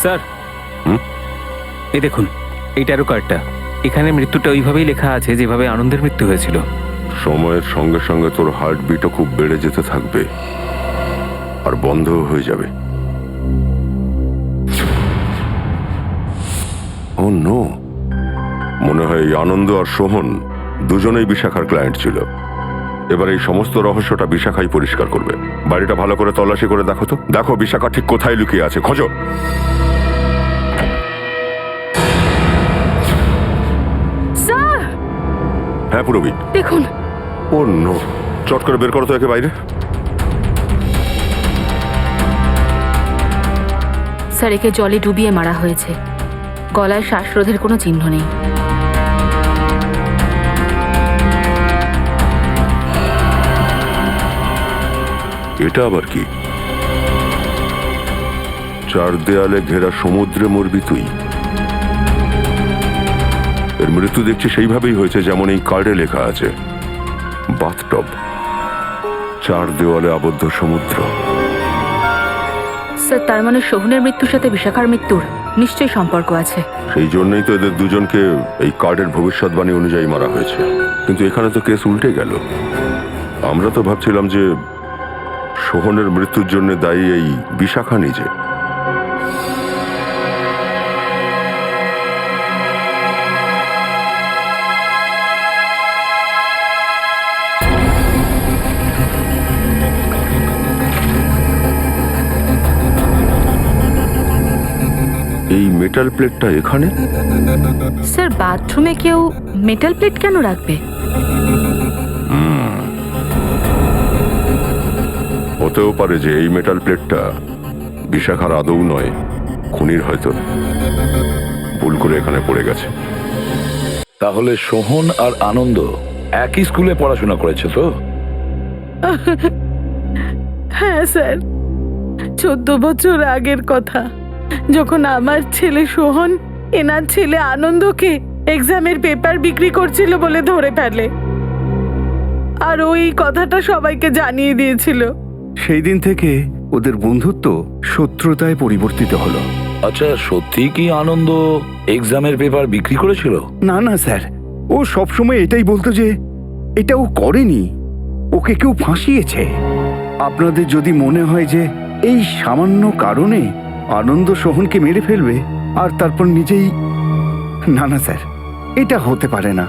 Speaker 11: স্যার, এই দেখুন এই ট্যারো কার্ডটা, এখানে মৃত্যুটা ওইভাবেই লেখা আছে যেভাবে আনন্দের মৃত্যু হয়েছিল।
Speaker 5: সময়ের সঙ্গে সঙ্গে তোর হার্টবিটও খুব বেড়ে যেতে থাকবে আর বন্ধও হয়ে যাবে। ও নো, মনে হয় এই আনন্দ আর সোহন দুজনেই বিশাখার ক্লায়েন্ট ছিল। এবার এই সমস্ত রহস্যটা বিশাখাই পরিষ্কার করবে। বাড়িটা ভালো করে তল্লাশি করে দেখো তো, দেখো বিশাখা ঠিক কোথায় লুকিয়ে আছে, খোঁজো।
Speaker 1: স্যার
Speaker 5: হ্যাঁ পুরবি,
Speaker 1: দেখুন।
Speaker 5: ও নো, চট করে বের করো তো একে বাইরে।
Speaker 1: স্যার একে জলে ডুবিয়ে মারা হয়েছে, গলায় শ্বাসরোধের কোনো চিহ্ন নেই।
Speaker 5: এটা আবার কি? চার দেয়ালে ঘেরা সমুদ্রে মরবি তুই। এর মৃত্যু দেখছি সেইভাবেই হয়েছে যেমন এই কার্ডে লেখা আছে, বাথটব, চার দেওয়ালে আবদ্ধ সমুদ্র।
Speaker 1: স্যার তার মানে সোহনের মৃত্যুর সাথে বিশাখার মৃত্যুর নিশ্চয়ই সম্পর্ক আছে।
Speaker 5: সেই জন্যই তো এদের দুজনকে এই কার্ডের ভবিষ্যৎবাণী অনুযায়ী মারা হয়েছে। কিন্তু এখানে তো কেস উল্টে গেল। আমরা তো ভাবছিলাম যে সোহনের মৃত্যুর জন্য দায়ী এই বিশাখা নিজে। এই মেটাল প্লেটটা এখানে?
Speaker 1: স্যার বাথরুমে কেউ মেটাল প্লেট কেন রাখবে?
Speaker 5: হতেও পারে যে এই মেটাল প্লেটটা বিশাখার আদৌ নয়, খুনির হয়তো ভুল করে এখানে পড়ে গেছে।
Speaker 12: তাহলে সোহন আর আনন্দ একই স্কুলে পড়াশোনা করেছে তো?
Speaker 9: হ্যাঁ স্যার, 14 বছর আগের কথা, যখন আমার ছেলে সোহন এনার ছেলে আনন্দকে এক্সামের পেপার বিক্রি করছিল বলে ধরে ফেলে, আর ওই কথাটা সবাইকে জানিয়ে দিয়েছিল।
Speaker 10: সেই দিন থেকে ওদের বন্ধুত্ব শত্রুতায় পরিবর্তিত হলো।
Speaker 12: আচ্ছা, সত্যি কি আনন্দ এক্সামের পেপার বিক্রি করেছিল?
Speaker 10: না না স্যার, ও সবসময় এটাই বলতো যে এটা ও করেনি, ওকে কেউ ফাঁসিয়েছে। আপনাদের যদি মনে হয় যে এই সামান্য কারণে আনন্দ সোহনকে মেরে ফেলবে আর তারপর নিজেই, না না স্যার, এটা হতে পারে না।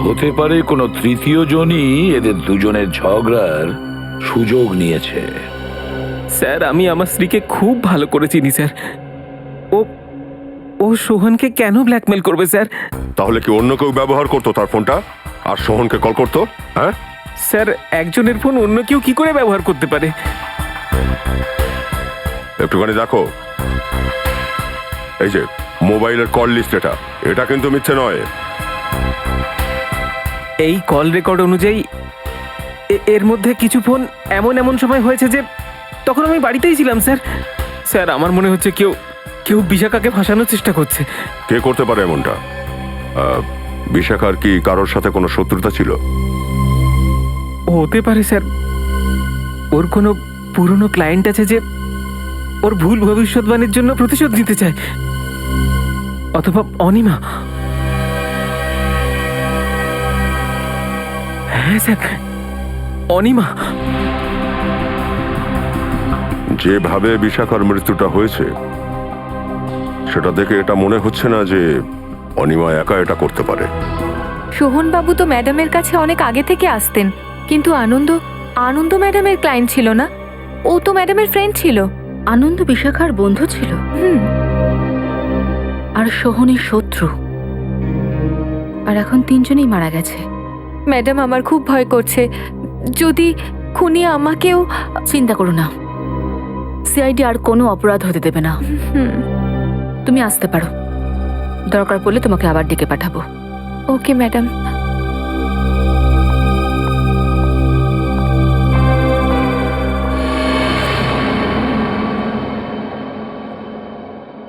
Speaker 12: হতে পারে কোনো তৃতীয় জনই এদের দুজনের ঝগড়ার সুযোগ নিয়েছে।
Speaker 11: স্যার আমি আমার স্ত্রীকে খুব ভালো করে চিনি স্যার। ও ও সোহনকে কেন ব্ল্যাকমেল করবে স্যার?
Speaker 5: তাহলে কি অন্য কেউ ব্যবহার করতো তার ফোনটা আর সোহনকে কল করতো? হ্যাঁ
Speaker 11: স্যার একজনের ফোন অন্য কেউ কি করে ব্যবহার করতে পারে?
Speaker 5: একটুখানি দেখো, এই যে মোবাইলের কল লিস্ট, এটা কিন্তু মিথ্যে নয়।
Speaker 11: এই কল রেকর্ড অনুযায়ী এর মধ্যে কিছু ফোন এমন এমন সময় হয়েছে যে তখন আমি বাড়িতেই ছিলাম স্যার। স্যার আমার মনে হচ্ছে কেউ কেউ বিশাখাকে ফাঁসানোর চেষ্টা করছে।
Speaker 5: কে করতে পারে এমনটা? বিশাখার কি কারোর সাথে কোনো শত্রুতা ছিল?
Speaker 11: হতে পারে স্যার, কিন্তু আমি তো কোনো প্রমাণ পাইনি।
Speaker 5: তাহলে কি অন্য কেউ ব্যবহার করতো তার ফোনটা আর সোহনকে কল করতো?
Speaker 11: স্যার আমি আমার স্ত্রীকে খুব ভালো করে চিনি স্যার। ও সোহনকে কেন ব্ল্যাকমেল করবে স্যার?
Speaker 5: ও
Speaker 11: ওর কোনো পুরনো ক্লায়েন্ট আছে যে ওর ভুল ভবিষ্যৎবাণীর জন্য প্রতিশোধ নিতে চায়, অথবা অনিমা। হ্যাঁ স্যার, অনিমা।
Speaker 5: যেভাবে বিশাখার মৃত্যুটা হয়েছে সেটা দেখে এটা মনে হচ্ছে না যে অনিমা একা এটা করতে পারে।
Speaker 1: সোহনবাবু তো ম্যাডামের কাছে অনেক আগে থেকে আসতেন, কিন্তু আনন্দ ম্যাডামের ক্লায়েন্ট ছিল না, ও তো ম্যাডামের ফ্রেন্ড ছিল।
Speaker 4: আনন্দ বিশাখার বন্ধু ছিল, আর সোহনের শত্রু। আর এখন তিনজনেই মারা গেছে।
Speaker 1: ম্যাডাম, আমার খুব ভয় করছে, যদি খুনি আমাকেও।
Speaker 4: চিন্তা করো না, সিআইডি আর কোনো অপরাধ হতে দেবে না। তুমি আসতে পারো, দরকার পড়লে তোমাকে আবার ডেকে পাঠাবো।
Speaker 1: Okay madam.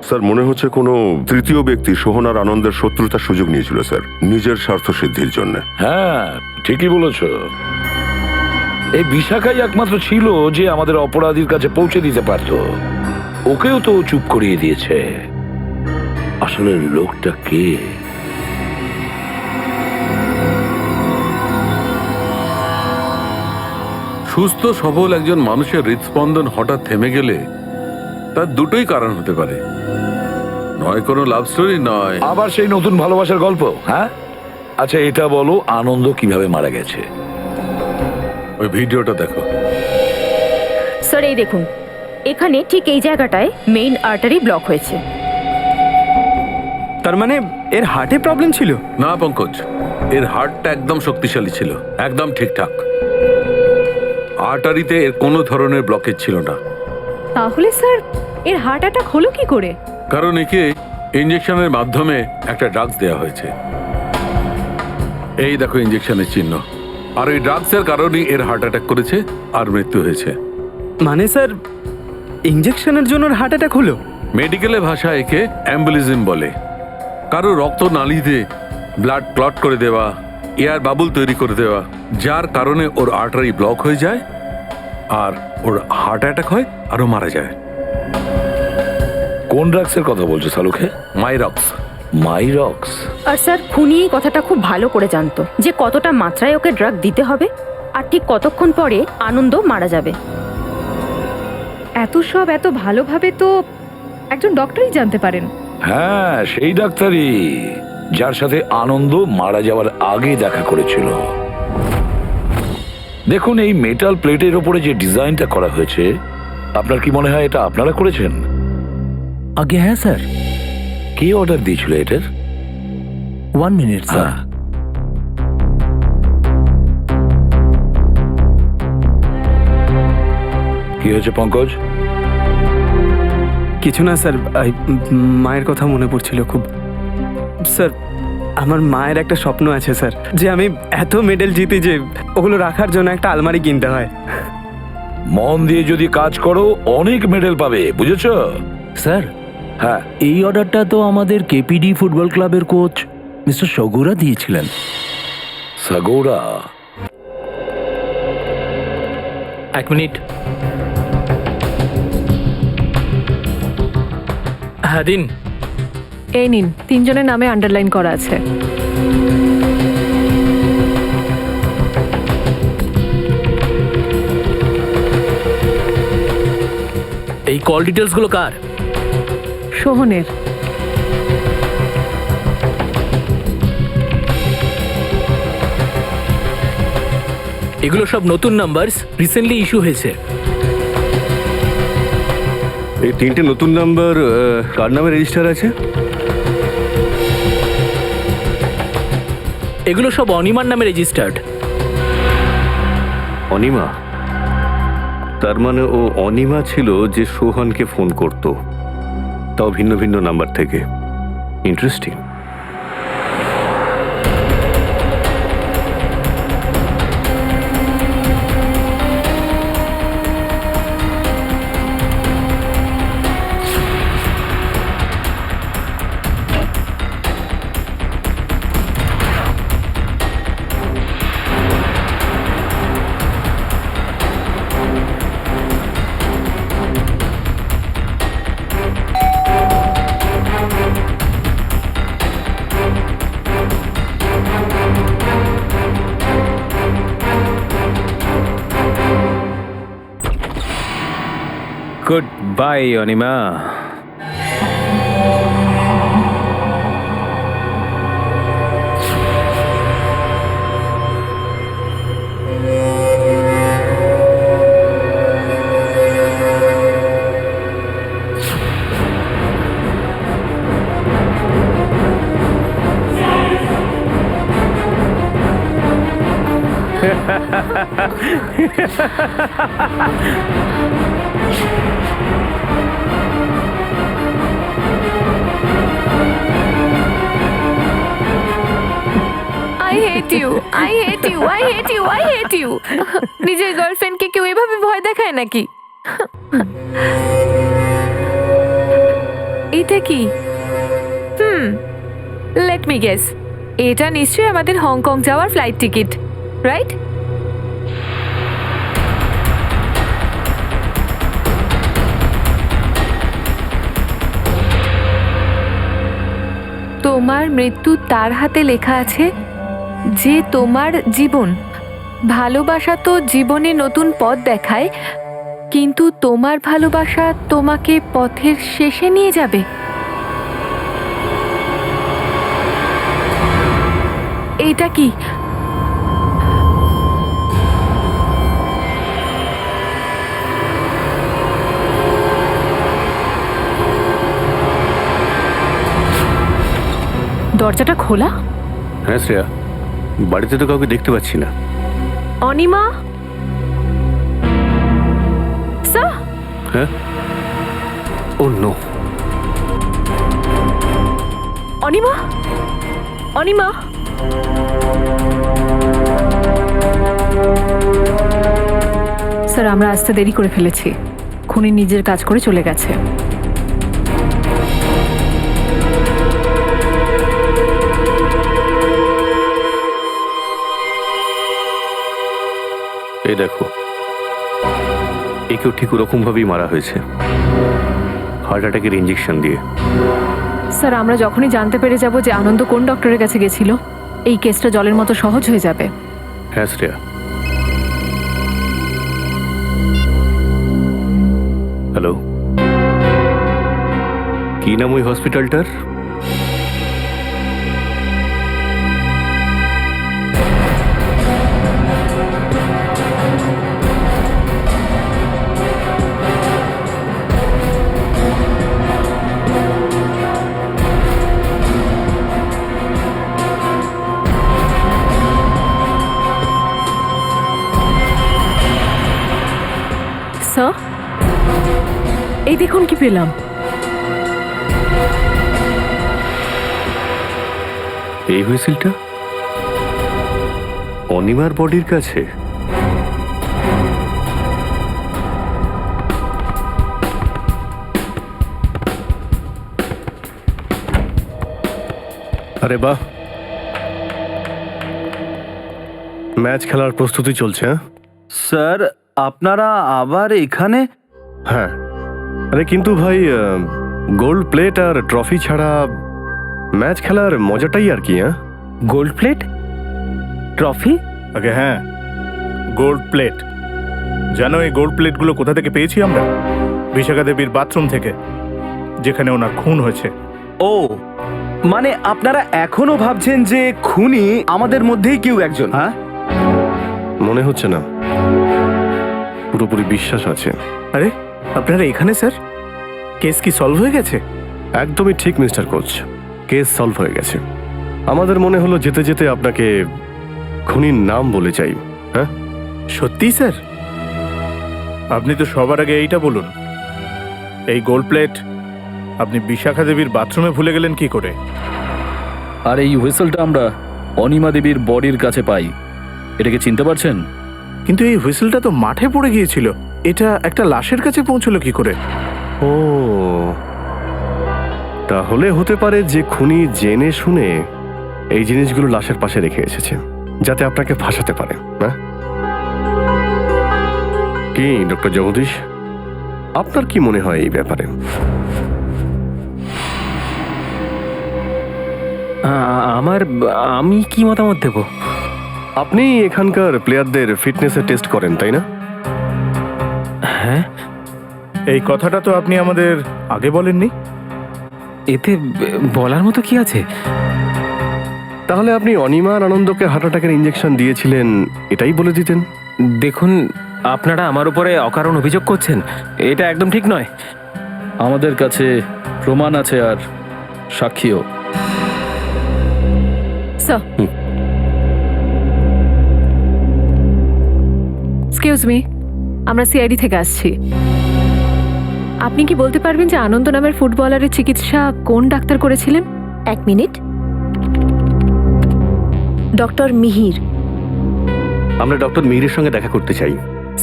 Speaker 5: স্যার, মনে হচ্ছে কোনো তৃতীয় ব্যক্তি সোহন আর আনন্দের শত্রুতার সুযোগ নিয়েছিল স্যার, নিজের স্বার্থ সিদ্ধির জন্য।
Speaker 12: হ্যাঁ, ঠিকই বলেছ। এই বিশাখাই একমাত্র ছিল যে আমাদের অপরাধীর কাছে পৌঁছে দিতে পারত। ওকেও তো চুপ করিয়ে দিয়েছে। আসলে লোকটা কে?
Speaker 13: সুস্থ সবল একজন মানুষের হৃদস্পন্দন হঠাৎ থেমে গেলে তার দুটোই কারণ হতে পারে, নয় কোনো লাভ স্টোরি, নয়
Speaker 12: আবার সেই নতুন ভালোবাসার গল্প। হ্যাঁ, আচ্ছা এটা বলো, আনন্দ কিভাবে মারা গেছে?
Speaker 13: ওই ভিডিওটা দেখো।
Speaker 4: স্যার এই দেখুন, এখানে ঠিক এই জায়গাটায় মেইন আর্টারি ব্লক হয়েছে।
Speaker 10: তার মানে এর হার্টে প্রবলেম ছিল?
Speaker 13: না পঙ্কজ, এর হার্টটা একদম শক্তিশালী ছিল, একদম ঠিকঠাক। আর্টারিতে এর কোনো ধরনের ব্লকেজ ছিল না।
Speaker 1: তাহলে স্যার এর হার্ট অ্যাটাক হলো কি করে?
Speaker 13: কারণ একে ইঞ্জেকশনের মাধ্যমে একটা ড্রাগস দেওয়া হয়েছে। এই দেখো ইঞ্জেকশনের চিহ্ন। আর এই ড্রাগসের কারণেই এর হার্ট অ্যাটাক করেছে আর মৃত্যু হয়েছে।
Speaker 10: মানে স্যার, ইঞ্জেকশনের জন্য হার্ট অ্যাটাক হলো?
Speaker 13: মেডিকেলে ভাষায় একে অ্যাম্বুলিজম বলে। কারো রক্ত নালীতে ব্লাড ক্লট করে দেওয়া, এয়ার বাবুল তৈরি করে দেওয়া, যার কারণে ওর আর্টারি ব্লক হয়ে যায় আর ওর হার্ট অ্যাটাক হয় আর ও মারা যায়।
Speaker 12: কোন ড্রাগসের কথা বলছো সালুখে?
Speaker 13: মাইরক্স।
Speaker 12: মাইরক্স?
Speaker 4: আর স্যার খুনি এই কথাটা খুব ভালো করে জানতো যে কতটা মাত্রায় ওকে ড্রাগ দিতে হবে আর ঠিক কতক্ষণ পরে আনন্দ মারা যাবে।
Speaker 1: এত ভালোভাবে তো একজন ডক্টরই জানতে পারেন।
Speaker 12: হ্যাঁ, সেই ডাক্তারই যার সাথে আনন্দ মারা যাওয়ার আগে দেখা করেছিল। দেখুন, এই মেটাল প্লেটের ওপরে যে ডিজাইনটা করা হয়েছে, আপনার কি মনে হয় এটা আপনারা করেছেন?
Speaker 7: আগে হ্যাঁ স্যার।
Speaker 12: কে অর্ডার দিয়েছিল এটার?
Speaker 7: 1 মিনিট স্যার।
Speaker 12: কি হয়েছে পঙ্কজ?
Speaker 10: কিছু না স্যার, মায়ের কথা মনে পড়ছিল খুব। স্যার, আমার মায়ের একটা স্বপ্ন আছে স্যার, যে আমি এত মেডেল জিতি যে ওগুলো রাখার জন্য একটা আলমারি কিনতে হয়।
Speaker 12: মন দিয়ে যদি কাজ করো অনেক মেডেল পাবে, বুঝেছো?
Speaker 7: স্যার,
Speaker 12: হ্যাঁ,
Speaker 7: এই অর্ডারটা তো আমাদের কেপিডি ফুটবল ক্লাবের কোচ মিস্টার সগুরা দিয়েছিলেন।
Speaker 12: সাগৌরা?
Speaker 7: 1 মিনিট। হ্যাঁ দিন।
Speaker 1: এই নিন, 3 জনের নামে আন্ডারলাইন করা আছে।
Speaker 7: এই কল ডিটেলসগুলো কার?
Speaker 1: সোহনের।
Speaker 7: এগুলো সব নতুন নাম্বারস, রিসেন্টলি ইস্যু হয়েছে।
Speaker 6: এই 3টে নতুন নাম্বার কার নামে রেজিস্টার আছে?
Speaker 7: এগুলো সব অনিমার নামে রেজিস্টার্ড।
Speaker 6: অনিমা? তার মানে ও অনিমা ছিল যে সোহনকে ফোন করত, তাও ভিন্ন ভিন্ন নাম্বার থেকে। Interesting.
Speaker 11: Good bye Anima.
Speaker 1: I hate you, I hate you, I hate you, I hate you. নিজের গার্লফ্রেন্ডকে কেউ এভাবে ভয় দেখায় নাকি? এটা কি? লেট মি গেস, এটা নিশ্চয়ই আমাদের হংকং যাওয়ার ফ্লাইট টিকিট, রাইট? তোমার মৃত্যু তার হাতে লেখা আছে, যে তোমার জীবন। ভালোবাসা তো জীবনে নতুন পথ দেখায়, কিন্তু তোমার ভালোবাসা তোমাকে পথের শেষে নিয়ে যাবে। এটা কি?
Speaker 4: দরজাটা খোলা।
Speaker 6: হ্যাঁ শ্রেয়া, বাড়িতে তো কাউকে দেখতে পাচ্ছি না।
Speaker 2: অনিমা স্যার,
Speaker 6: হ্যাঁ? ও নো।
Speaker 2: অনিমা, অনিমা,
Speaker 1: স্যার, আমরা আসতে দেরি করে ফেলেছি। খুনি নিজের কাজ করে চলে গেছে।
Speaker 6: এই দেখো, একেও ঠিক ওরকম ভাবেই মারা হয়েছে, হার্ট অ্যাটাকের ইঞ্জেকশন দিয়ে।
Speaker 1: স্যার, আমরা যখনই জানতে পেরে যাব যে আনন্দ কোন ডক্টরের কাছে গেছিল, এই কেসটা জলের মতো সহজ হয়ে যাবে।
Speaker 6: হ্যাঁ শ্রেয়া। হ্যালো, কি নাম ওই হসপিটালটার?
Speaker 1: স্যার, এই দেখুন কি পেলাম।
Speaker 6: এই হুইসেলটা অনিমার বডির কাছে। আরে বাহ, ম্যাচ খেলার প্রস্তুতি চলছে। হ্যাঁ
Speaker 10: স্যার, আপনারা আবার এখানে?
Speaker 6: হ্যাঁ, আরে কিন্তু ভাই, গোল্ড প্লেট আর ট্রফি ছাড়া ম্যাচ খেলার মজাটাই আর কি। হ্যাঁ,
Speaker 11: গোল্ড প্লেট, ট্রফি?
Speaker 3: আগে হ্যাঁ, গোল্ড প্লেট। জানো এই গোল্ড প্লেটগুলো কোথা থেকে পেয়েছি আমরা? বিশাখা দেবীর বাথরুম থেকে, যেখানে ওনার খুন হয়েছে।
Speaker 10: ও, মানে আপনারা এখনো ভাবছেন যে খুনি আমাদের মধ্যেই কেউ একজন? হ্যাঁ,
Speaker 6: মনে হচ্ছে না, পুরোপুরি বিশ্বাস আছে।
Speaker 3: আরে আপনারা এখানে স্যার? কেস কি সলভ হয়ে গেছে?
Speaker 6: একদমই ঠিক মিস্টার কোচ, কেস সলভ হয়ে গেছে। আমাদের মনে হলো যেতে যেতে আপনাকে খুনির নাম বলে যাই। হ্যাঁ
Speaker 3: সত্যি স্যার? আপনি তো সবার আগে এইটা বলুন, এই গোল্ড প্লেট আপনি বিশাখা দেবীর বাথরুমে ভুলে গেলেন কি করে?
Speaker 8: আর এই হুইসেলটা আমরা অনিমা দেবীর বডির কাছে পাই। এটাকে চিনতে পারছেন?
Speaker 3: কিন্তু এই হুইসেলটা তো মাঠে পড়ে গিয়েছিল, এটা একটা লাশের কাছে পৌঁছলো কি করে?
Speaker 6: ও, তাহলে হতে পারে যে খুনি জেনে শুনে এই জিনিসগুলো লাশের পাশে রেখে এসেছে, যাতে আপনাকে ফাঁসাতে পারে। হ্যাঁ, কি ডক্টর জগদীশ, আপনার কি মনে হয় এই ব্যাপারে?
Speaker 11: আমি কি মতামত দেব?
Speaker 6: আপনি এখানকার প্লেয়ারদের ফিটনেসের টেস্ট করেন, তাই না?
Speaker 11: হ্যাঁ,
Speaker 3: এই কথাটা তো আপনি আমাদের আগে বলেননি।
Speaker 11: এতে বলার মতো কি আছে?
Speaker 6: তাহলে আপনি অনিমা আর আনন্দকে হার্ট অ্যাটাকের ইঞ্জেকশন দিয়েছিলেন এটাই বলে দিতেন।
Speaker 11: দেখুন, আপনারা আমার উপরে অকারণ অভিযোগ করছেন, এটা একদম ঠিক নয়।
Speaker 8: আমাদের কাছে প্রমাণ আছে আর সাক্ষীও।
Speaker 1: স্যার, এক্সকিউজ মি, আমরা সিআইডি থেকে আসছি। আপনি কি বলতে পারবেন যে আনন্দ নামের ফুটবলারের চিকিৎসা কোন ডাক্তার করেছিলেন?
Speaker 2: 1 মিনিট। ডক্টর মিহির।
Speaker 6: আমরা ডক্টর মিহিরের সঙ্গে দেখা করতে চাই।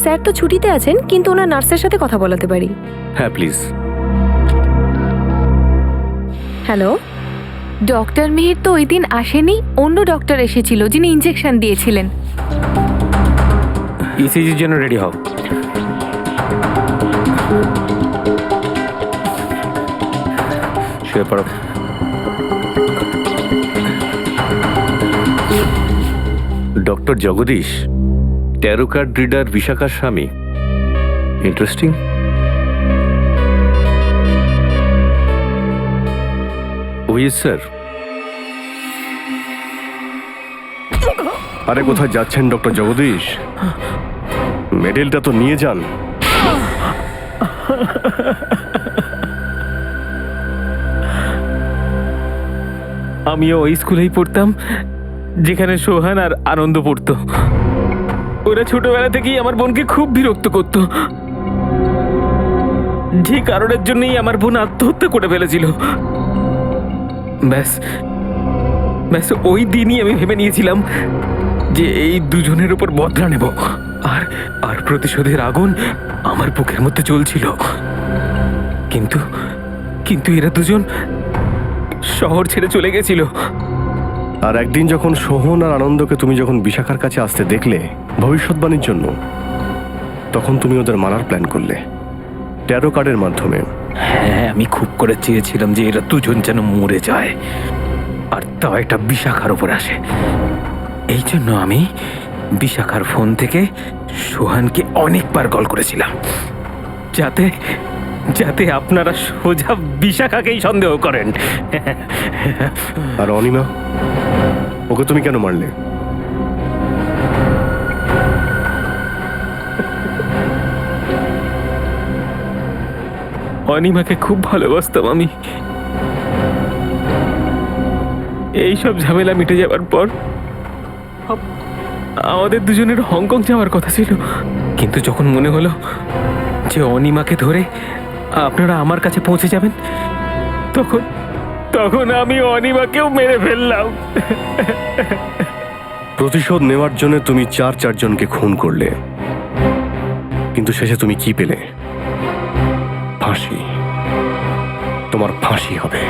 Speaker 2: স্যার তো ছুটিতে আছেন, কিন্তু ওনার নার্সের সাথে কথা বলাতে পারি।
Speaker 6: হ্যাঁ প্লিজ।
Speaker 2: হ্যালো।
Speaker 1: ডক্টর মিহির তো ওই দিন আসেনি, অন্য ডক্টর এসেছিল যিনি ইনজেকশন দিয়েছিলেন।
Speaker 11: ইসিজির জন্য রেডি হও। শুয়ে পড়ো।
Speaker 6: Doctor Jagdish, tarot card reader বিশাখার স্বামী। ইন্টারেস্টিং। ওই স্যার। আরে কোথায় যাচ্ছেন ডক্টর জগদীশ? মেডেলটা তো নিয়ে যান।
Speaker 11: আমিও ওই স্কুলেই পড়তাম যেখানে সোহান আর আনন্দ পড়তো। ওরা ছোটবেলা থেকেই আমার বোনকে খুব বিরক্ত করত, যে কারণের জন্যই আমার বোন আত্মহত্যা করে ফেলেছিল। ব্যাস ব্যাস ওই দিনই আমি ভেবে নিয়েছিলাম যে এই দুজনের উপর বদলা নেব, আর আর প্রতিশোধের আগুন আমার বুকের মধ্যে জ্বলছিল। কিন্তু কিন্তু এরা দুজন শহর ছেড়ে চলে গেছিল।
Speaker 6: আর একদিন যখন সোহন আর আনন্দকে তুমি যখন বিশাখার কাছে আসতে দেখলে ভবিষ্যৎবাণীর জন্য, তখন তুমি ওদের মারার প্ল্যান করলে ট্যারো কার্ডের মাধ্যমে।
Speaker 11: হ্যাঁ, আমি খুব করে চেয়েছিলাম যে এরা দুজন যেন মরে যায়, আর তাও একটা বিশাখার উপর আসে। এই জন্য আমি বিশাখার ফোন থেকে সোহানকে অনেকবার কল করেছিলাম, যাতে যাতে আপনারা সোজা বিশাখাকেই সন্দেহ করেন।
Speaker 6: আর অনিমা, ওকে তুমি কেন মারলে?
Speaker 11: অনিমাকে খুব ভালোবাসতাম আমি। এইসব ঝামেলা মিটে যাওয়ার পর আমাদের দুজনের হংকং যাওয়ার কথা ছিল, কিন্তু যখন মনে হলো যে অনিমাকে ধরে আপনারা আমার কাছে পৌঁছে যাবেন, তখন তখন আমি অনিমাকেও মেরে ফেললাম।
Speaker 6: প্রতিশোধ নেওয়ার জন্য তুমি চারজনকে খুন করলে, কিন্তু শেষে তুমি কি পেলে? ফাঁসি। তোমার ফাঁসি হবে।